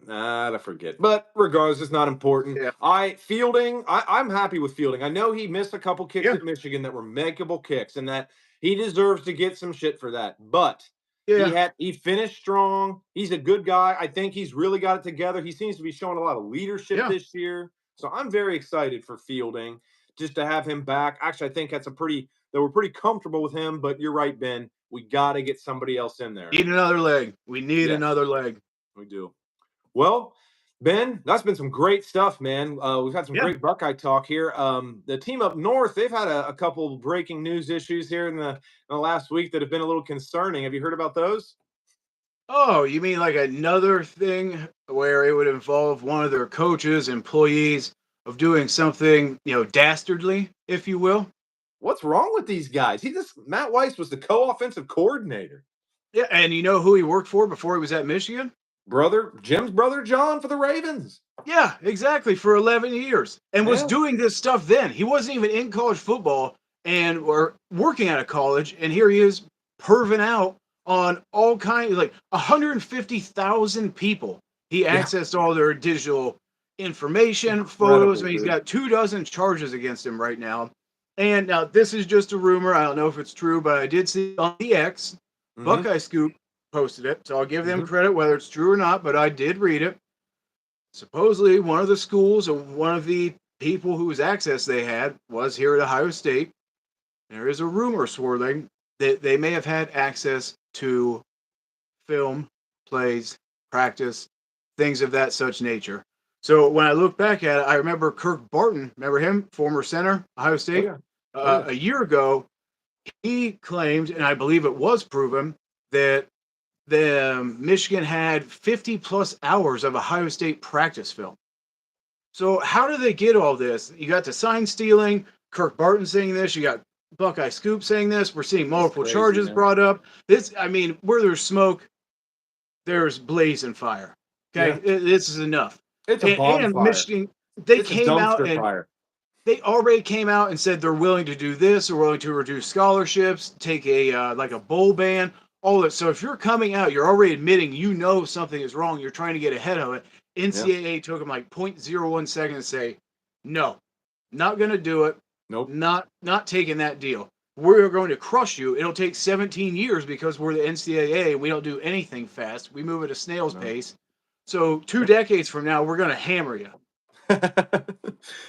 S1: I forget. But regardless, it's not important.
S2: Yeah,
S1: I'm happy with Fielding. I know he missed a couple kicks
S2: yeah,
S1: at Michigan that were makeable kicks, and that he deserves to get some shit for that. But
S2: yeah,
S1: he finished strong. He's a good guy. I think he's really got it together. He seems to be showing a lot of leadership
S2: yeah.
S1: this year. So I'm very excited for Fielding just to have him back. Actually, I think that we're pretty comfortable with him, but you're right, Ben. We gotta get somebody else in there.
S2: Need another leg. We need
S1: Yes,
S2: another leg.
S1: we do. Well, Ben, that's been some great stuff, man. We've had some
S2: Yeah.
S1: great Buckeye talk here. The team up north, they've had a couple breaking news issues here in the last week that have been a little concerning. Have you heard about those?
S2: Oh, you mean like another thing where it would involve one of their coaches, employees of doing something, dastardly, if you will?
S1: What's wrong with these guys? Matt Weiss was the co-offensive coordinator.
S2: Yeah, and you know who he worked for before he was at Michigan?
S1: Jim's brother John for the Ravens.
S2: Yeah, exactly, for 11 years. And was
S1: Yeah,
S2: doing this stuff then. He wasn't even in college football and or working at a college, and here he is perving out on all kinds, like 150,000 people. He
S1: yeah,
S2: accessed all their digital information, photos. I
S1: incredible,
S2: mean, he's
S1: dude.
S2: got 2 dozen charges against him right now. And now this is just a rumor. I don't know if it's true, but I did see on the X,
S1: Mm-hmm.
S2: Buckeye Scoop posted it. So I'll give them
S1: Mm-hmm.
S2: credit whether it's true or not, but I did read it. Supposedly, one of the schools or one of the people whose access they had was here at Ohio State. There is a rumor swirling that they may have had access to film, plays, practice, things of that such nature. So when I look back at it, I remember Kirk Barton. Remember him, former center, Ohio
S1: Oh
S2: State.
S1: yeah. Oh yeah.
S2: A year ago, he claimed, and I believe it was proven, that the Michigan had 50 plus hours of Ohio State practice film. So how do they get all this? You got the sign stealing, Kirk Barton saying this, you got Buckeye Scoop saying this. We're seeing
S1: It's
S2: multiple
S1: crazy,
S2: charges
S1: man.
S2: brought up. This, I mean, where there's smoke, there's blaze and fire.
S1: Yeah.
S2: Okay, this is enough.
S1: It's a
S2: And
S1: bonfire.
S2: Michigan, they
S1: It's a
S2: came out
S1: dumpster
S2: and
S1: fire.
S2: they already came out and said they're willing to do this, they're willing to reduce scholarships, take a like a bowl ban, all that. So if you're coming out, you're already admitting you know something is wrong. You're trying to get ahead of it.
S1: Yeah.
S2: NCAA took them like 0.01 seconds to say, no, not going to do it.
S1: Nope.
S2: Not taking that deal. We're going to crush you. It'll take 17 years because we're the NCAA and we don't do anything fast. We move at a snail's
S1: No.
S2: pace. So 2 decades from now, we're going to hammer you.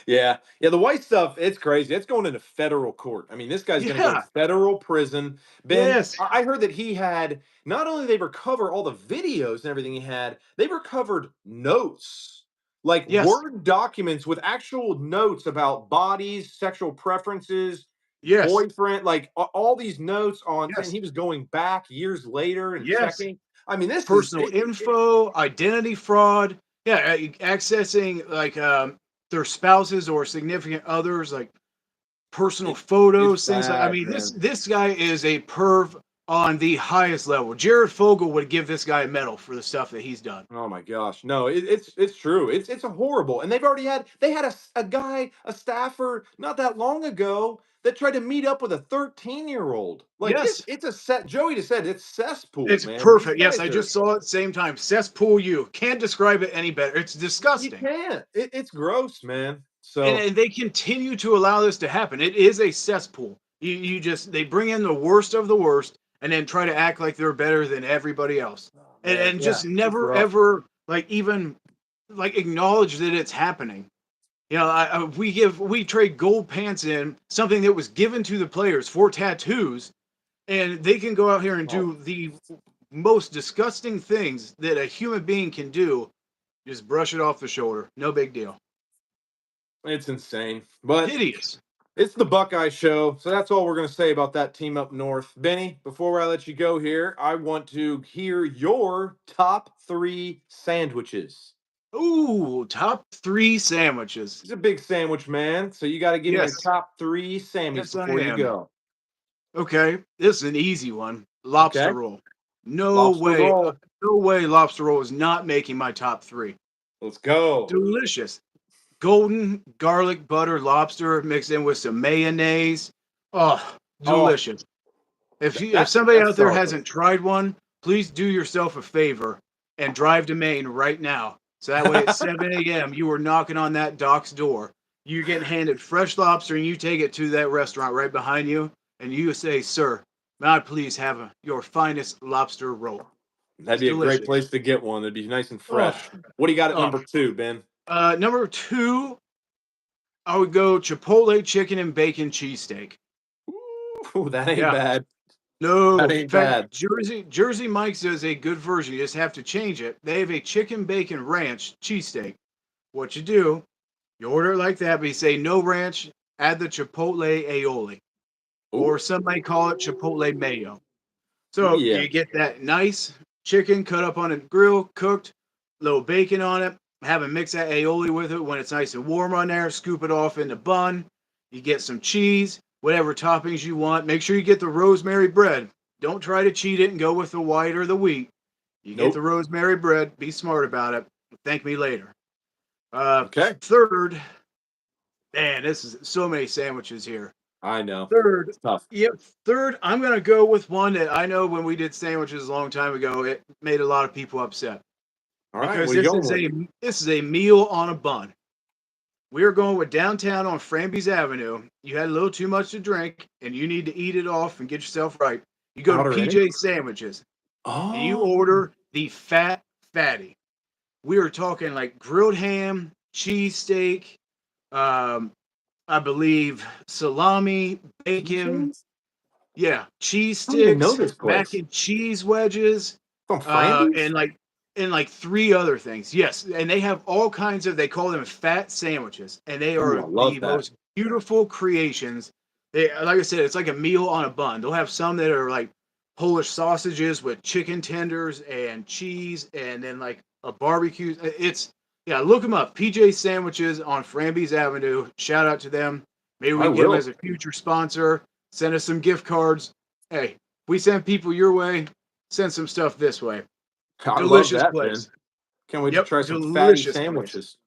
S1: Yeah. Yeah. The white stuff, it's crazy. It's going into federal court. I mean, this guy's going to go to
S2: Yeah.
S1: federal prison. Ben,
S2: Yes.
S1: I heard that he had not only they recover all the videos and everything he had, they recovered notes, like
S2: Yes.
S1: Word documents with actual notes about bodies, sexual preferences,
S2: Yes.
S1: boyfriend, like all these notes on, and
S2: Yes.
S1: he was going back years later and
S2: Yes.
S1: checking. I mean, this is
S2: Personal info, identity fraud. Yeah, accessing like their spouses or significant others, like personal
S1: it's
S2: photos, things like. I
S1: bad,
S2: mean, this
S1: man.
S2: this guy is a perv on the highest level. Jared Fogle would give this guy a medal for the stuff that he's done.
S1: Oh my gosh. No, it's true. It's a horrible. And they had a guy, a staffer not that long ago that tried to meet up with a 13-year-old. Like
S2: Yes,
S1: it's a set Joey just said it's cesspool,
S2: it's
S1: man. These
S2: perfect. Yes,
S1: guys
S2: I
S1: are
S2: just saw it same time. Cesspool you. Can't describe it any better. It's
S1: you
S2: disgusting.
S1: can't. It's gross, man.
S2: and,
S1: So
S2: and they continue to allow this to happen. It is a cesspool. You just they bring in the worst of the worst and then try to act like they're better than everybody else,
S1: oh,
S2: and
S1: man,
S2: and
S1: yeah,
S2: just
S1: it's
S2: never
S1: rough.
S2: ever like even like acknowledge that it's happening. We trade gold pants in something that was given to the players for tattoos, and they can go out here and
S1: Oh,
S2: do the most disgusting things that a human being can do. Just brush it off the shoulder. No big deal.
S1: it's insane. But
S2: Hideous.
S1: It's the Buckeye show, so that's all we're going to say about that team up north. Benny, before I let you go here, I want to hear your top 3 sandwiches.
S2: Ooh, top 3 sandwiches.
S1: He's a big sandwich man, so you got to give me your
S2: Yes.
S1: top 3 Sammys
S2: Yes, I
S1: before you
S2: am.
S1: go.
S2: Okay, this is an easy one. Lobster
S1: Okay?
S2: roll. No
S1: Lobster
S2: way.
S1: roll.
S2: No way lobster roll is not making my top 3.
S1: Let's go.
S2: Delicious. Golden garlic butter lobster mixed in with some mayonnaise. Oh,
S1: Oh,
S2: delicious. If
S1: that's
S2: somebody
S1: that's
S2: out there
S1: solid.
S2: hasn't tried one, please do yourself a favor and drive to Maine right now. So that way at 7 a.m. you are knocking on that dock's door. You're getting handed fresh lobster and you take it to that restaurant right behind you and you say, "Sir, may I please have your finest lobster roll?"
S1: That'd
S2: It's
S1: be a great
S2: delicious.
S1: place to get one. That'd be nice and
S2: Oh,
S1: fresh. What do you got at
S2: oh.
S1: number 2, Ben?
S2: Number 2, I would go Chipotle chicken and bacon cheesesteak.
S1: Ooh, that ain't
S2: Yeah.
S1: bad.
S2: No,
S1: That
S2: in
S1: ain't
S2: fact,
S1: bad.
S2: Jersey Mike's does a good version. You just have to change it. They have a chicken bacon ranch cheesesteak. What you do, you order it like that, but you say no ranch, add the chipotle aioli, or some might call it chipotle
S1: Ooh.
S2: mayo.
S1: Oh
S2: So
S1: yeah.
S2: you get that nice chicken cut up on a grill, cooked, little bacon on it. Have it mix that aioli with it when it's nice and warm on there. Scoop it off in the bun. You get some cheese, whatever toppings you want. Make sure you get the rosemary bread. Don't try to cheat it and go with the white or the wheat. You get the
S1: Nope.
S2: rosemary bread. Be smart about it. Thank me later.
S1: Okay.
S2: Third, man, this is so many sandwiches here.
S1: I know.
S2: Third,
S1: It's tough.
S2: yep, third, I'm gonna go with one that I know when we did sandwiches a long time ago, it made a lot of people upset
S1: All right.
S2: because
S1: What are you going with?
S2: this is a meal on a bun. We are going with downtown on Framby's Avenue. You had a little too much to drink and you need to eat it off and get yourself right. You go to
S1: Out already?
S2: PJ Sandwiches and you
S1: Oh.
S2: order the fat fatty. We are talking like grilled ham, cheesesteak, um, I believe salami, bacon,
S1: PJ's?
S2: yeah, cheese
S1: I don't even know
S2: sticks,
S1: this
S2: mac
S1: place.
S2: and cheese wedges,
S1: From
S2: uh,
S1: Framby's?
S2: and like and like 3 other things. Yes, and they have all kinds of they call them fat sandwiches, and they
S1: Ooh,
S2: are
S1: I
S2: the
S1: love that.
S2: most beautiful creations. They like I said, it's like a meal on a bun. They'll have some that are like Polish sausages with chicken tenders and cheese, and then like a barbecue. It's yeah, look them up. PJ Sandwiches on Framby's Avenue. Shout out to them. Maybe we
S1: I
S2: can get them
S1: will.
S2: as a future sponsor. Send us some gift cards. Hey, we send people your way. Send some stuff this way.
S1: I love
S2: Delicious
S1: that, Ben.
S2: place.
S1: Can't wait to
S2: Yep,
S1: try some fatty
S2: delicious place.
S1: sandwiches.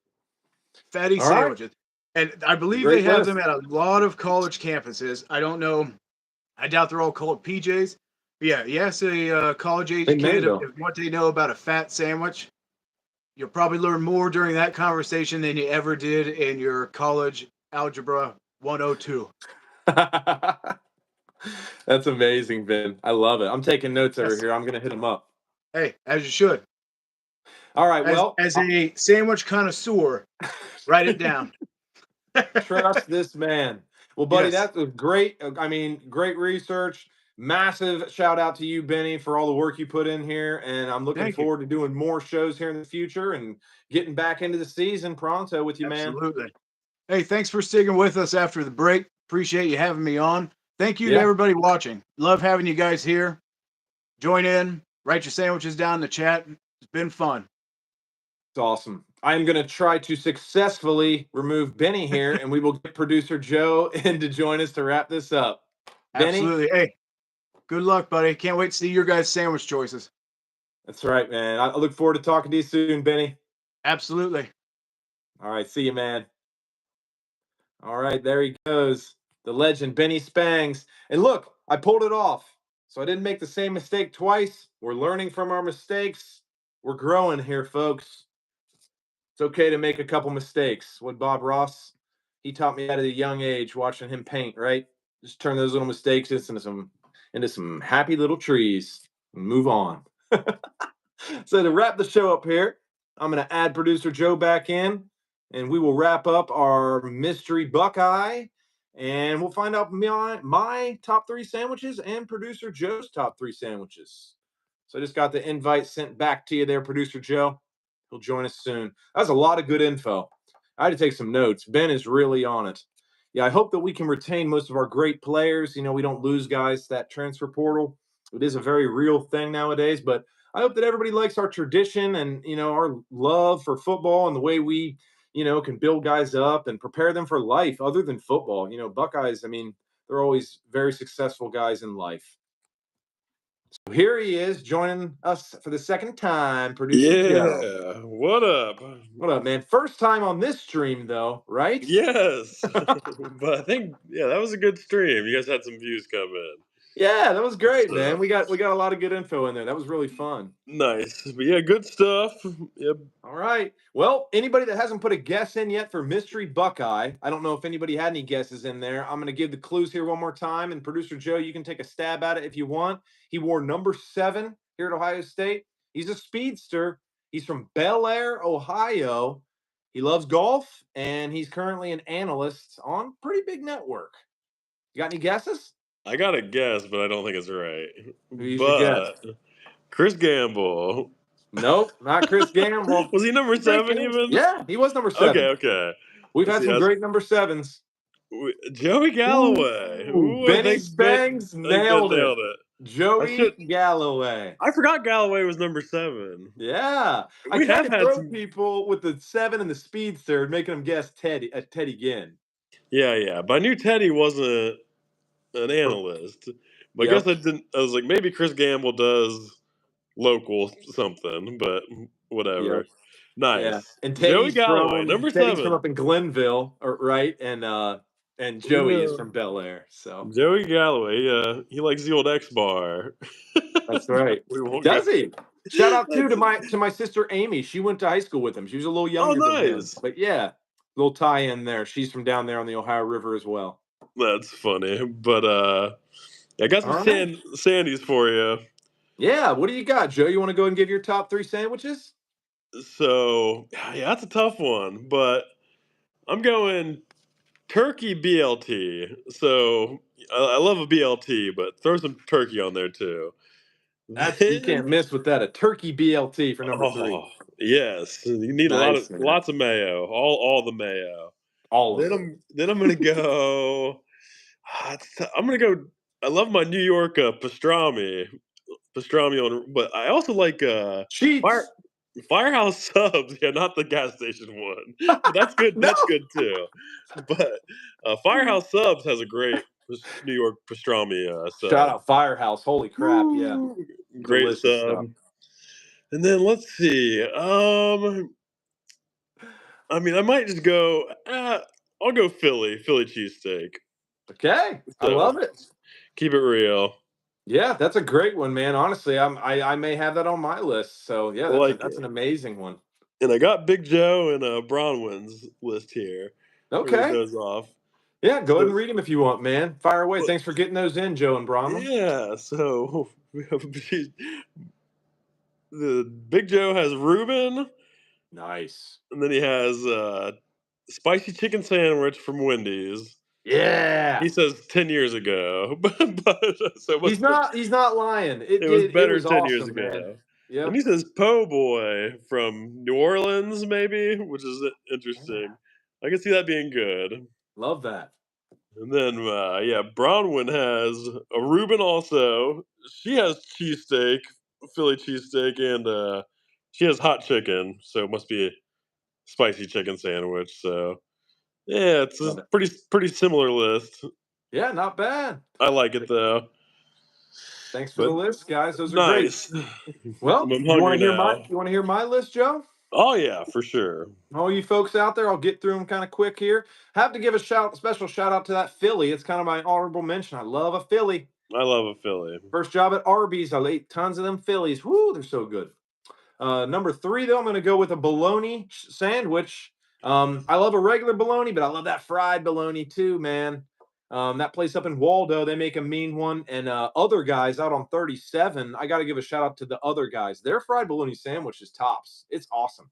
S2: Fatty
S1: All right.
S2: sandwiches. And I believe they
S1: Great
S2: have them
S1: list.
S2: at a lot of college campuses. I don't know. I doubt they're all called PJs. But yeah, you ask a college
S1: They
S2: age
S1: may
S2: kid
S1: though.
S2: if what they know about a fat sandwich. You'll probably learn more during that conversation than you ever did in your college algebra 102.
S1: That's amazing, Ben. I love it. I'm taking notes over
S2: Yes.
S1: here. I'm gonna hit them up.
S2: Hey, as you should.
S1: All right. Well,
S2: As a sandwich connoisseur, write it down.
S1: trust this man. Well, buddy,
S2: Yes.
S1: that was great. I mean, great research. Massive shout out to you, Benny, for all the work you put in here. And I'm looking
S2: Thank you.
S1: forward to doing more shows here in the future and getting back into the season pronto with you, man.
S2: Absolutely. Hey, thanks for sticking with us after the break. Appreciate you having me on. Thank you to
S1: Yeah,
S2: everybody watching. Love having you guys here. Join in, write your sandwiches down in the chat. It's been fun.
S1: it's awesome. I'm going to try to successfully remove Benny here, and we will get producer Joe in to join us to wrap this up. Benny,
S2: Absolutely. Hey, good luck, buddy. Can't wait to see your guys' sandwich choices.
S1: that's right, man. I look forward to talking to you soon, Benny.
S2: Absolutely.
S1: All right, see you, man. All right, there he goes. The legend, Benny Spangs. And look, I pulled it off. So I didn't make the same mistake twice. We're learning from our mistakes. We're growing here, folks. It's okay to make a couple mistakes. What Bob Ross, he taught me at a young age watching him paint, right? Just turn those little mistakes into some happy little trees and move on. So to wrap the show up here, I'm going to add producer Joe back in, and we will wrap up our mystery Buckeye, and we'll find out my top 3 sandwiches and producer Joe's top 3 sandwiches. So I just got the invite sent back to you there, producer Joe. He'll join us soon. That's a lot of good info. I had to take some notes. Ben is really on it. yeah, I hope that we can retain most of our great players. We don't lose guys to that transfer portal. It is a very real thing nowadays, but I hope that everybody likes our tradition and our love for football and the way we can build guys up and prepare them for life other than football. Buckeyes, I mean, they're always very successful guys in life. So here he is joining us for the second time, producer Joe.
S3: Yeah, what up?
S1: What up, man? First time on this stream, though, right?
S3: Yes, but I think that was a good stream. You guys had some views come in.
S1: Yeah, that was great, man.
S3: So,
S1: We got a lot of good info in there. That was really fun.
S3: nice, but yeah, good stuff. Yep.
S1: All right. Well, anybody that hasn't put a guess in yet for Mystery Buckeye, I don't know if anybody had any guesses in there. I'm going to give the clues here one more time, and producer Joe, you can take a stab at it if you want. He wore number 7 here at Ohio State. He's a speedster. He's from Bel Air, Ohio. He loves golf, and he's currently an analyst on a pretty big network. You got any guesses?
S3: I got a guess, but I don't think it's right.
S1: Who's your guess?
S3: Chris Gamble.
S1: Nope, not Chris Gamble.
S3: Was he number 7 even?
S1: Yeah, he was number 7.
S3: Okay.
S1: We've had some great number 7s.
S3: Joey Galloway.
S1: Ooh, Benny Spangs nailed it. Joey Galloway.
S3: I forgot Galloway was number 7.
S1: Yeah. I tried to throw people with the 7 and the speedster, making them guess Teddy Ginn.
S3: Yeah. But I knew Teddy wasn't an analyst. But I guess I didn't. I was like, maybe Chris Gamble does local something, but whatever.
S1: Yep.
S3: Nice.
S1: Yeah. And
S3: Joey Galloway, number 7.
S1: Teddy's from up in Glenville, right? And Joey is from Bel Air. So
S3: Joey Galloway, he likes the old X bar.
S1: That's right. Does he? Shout out to my sister Amy. She went to high school with him. She was a little younger than him. But yeah, little tie in there. She's from down there on the Ohio River as well.
S3: That's funny. But I got some Sandies for you.
S1: Yeah, what do you got, Joe? You want to go and give your top 3 sandwiches?
S3: So yeah, that's a tough one, but I'm going turkey BLT. So I love a BLT, but throw some turkey on there too.
S1: You can't miss with that. A turkey BLT for number 3.
S3: Yes, you need lots of mayo. All the mayo. Then I'm gonna go. I'm gonna go. I love my New York pastrami on, but I also like Firehouse Subs. Yeah, not the gas station one. But that's good.
S1: No.
S3: That's good too. But Firehouse Subs has a great New York pastrami.
S1: Shout out Firehouse! Holy crap! Yeah,
S3: great stuff. And then let's see. I mean, I might just go. I'll go Philly cheesesteak.
S1: Okay, so, I love it.
S3: Keep it real.
S1: Yeah, that's a great one, man. Honestly, I may have that on my list. So yeah, that's an amazing one.
S3: And I got Big Joe and Bronwyn's list here.
S1: Okay,
S3: those off.
S1: Yeah, go ahead and read them if you want, man. Fire away. Thanks for getting those in, Joe and Bronwyn.
S3: Yeah, so the Big Joe has Reuben.
S1: Nice.
S3: And then he has spicy chicken sandwich from Wendy's.
S1: Yeah.
S3: He says 10 years ago. but so
S1: he's not lying.
S3: It was better 10 years
S1: awesome,
S3: ago. Yeah. And he says Po' Boy from New Orleans, maybe, which is interesting. Yeah. I can see that being good.
S1: Love that.
S3: And then, Bronwyn has a Reuben also. She has cheesesteak, Philly cheesesteak, and she has hot chicken. So it must be a spicy chicken sandwich. So, yeah, it's a pretty similar list.
S1: Yeah, not bad.
S3: I like it, though.
S1: Thanks for the list, guys. Those are great. Well, you want to hear my list, Joe?
S3: Oh, yeah, for sure.
S1: All you folks out there, I'll get through them kind of quick here. Have to give a special shout out to that Philly. It's kind of my honorable mention. I love a Philly.
S3: I love a Philly.
S1: First job at Arby's. I ate tons of them Phillies. Woo, they're so good. Number 3, though, I'm going to go with a bologna sandwich. I love a regular bologna, but I love that fried bologna too, man. That place up in Waldo, they make a mean one. And Other Guys out on 37, I got to give a shout out to the Other Guys. Their fried bologna sandwich is tops. It's awesome.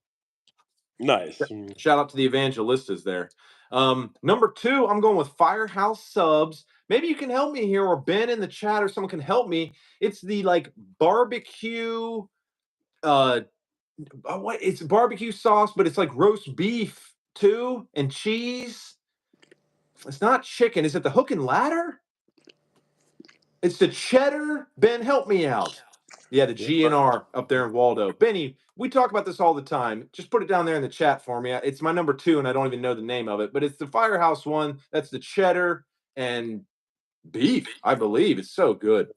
S3: Nice.
S1: Shout out to the Evangelistas there. Number 2, I'm going with Firehouse Subs. Maybe you can help me here, or Ben in the chat, or someone can help me. It's the barbecue. It's barbecue sauce, but it's like roast beef too and cheese. It's not chicken. Is it the hook and ladder? It's the cheddar. Ben, help me out. Yeah, the GNR up there in Waldo. Benny, we talk about this all the time. Just put it down there in the chat for me. It's my number 2, and I don't even know the name of it, but it's the Firehouse one. That's the cheddar and beef, I believe. It's so good.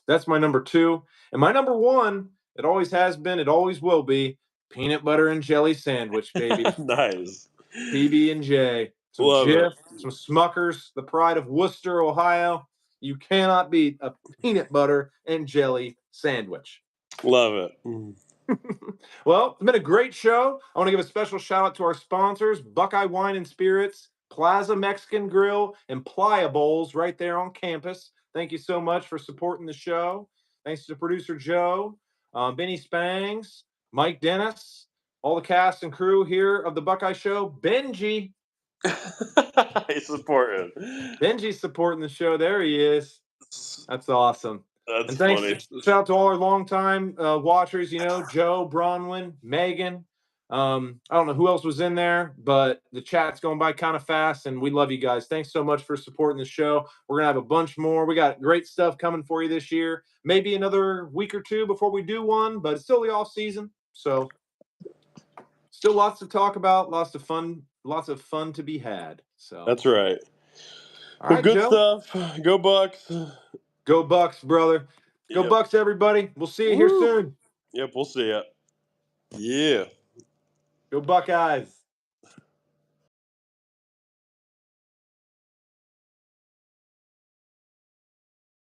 S1: That's my number 2. And my number 1, it always has been, it always will be, peanut butter and jelly sandwich, baby.
S3: Nice.
S1: PB&J. Some
S3: Love
S1: Jif,
S3: it.
S1: some Smuckers, the pride of Worcester, Ohio. You cannot beat a peanut butter and jelly sandwich.
S3: Love it.
S1: Well, it's been a great show. I want to give a special shout out to our sponsors, Buckeye Wine and Spirits, Plaza Mexican Grill, and Playa Bowls right there on campus. Thank you so much for supporting the show. Thanks to producer Joe, Benny Spangs, Mike Dennis, all the cast and crew here of the Buckeye Show. Benji.
S3: He's supporting.
S1: Benji's supporting the show. There he is. That's awesome.
S3: That's
S1: and thanks
S3: funny.
S1: Shout out to all our longtime watchers, Joe, Bronwyn, Megan. I don't know who else was in there, but the chat's going by kind of fast, and we love you guys. Thanks so much for supporting the show. We're going to have a bunch more. We got great stuff coming for you this year. Maybe another week or 2 before we do one, but it's still the off season. So still lots to talk about, lots of fun to be had. So
S3: that's right.
S1: All right,
S3: good
S1: Joe.
S3: stuff. Go Bucks.
S1: Go Bucks, brother. Go Bucks, everybody. We'll see you here soon.
S3: Yep, we'll see ya. Yeah.
S1: Go Buckeyes.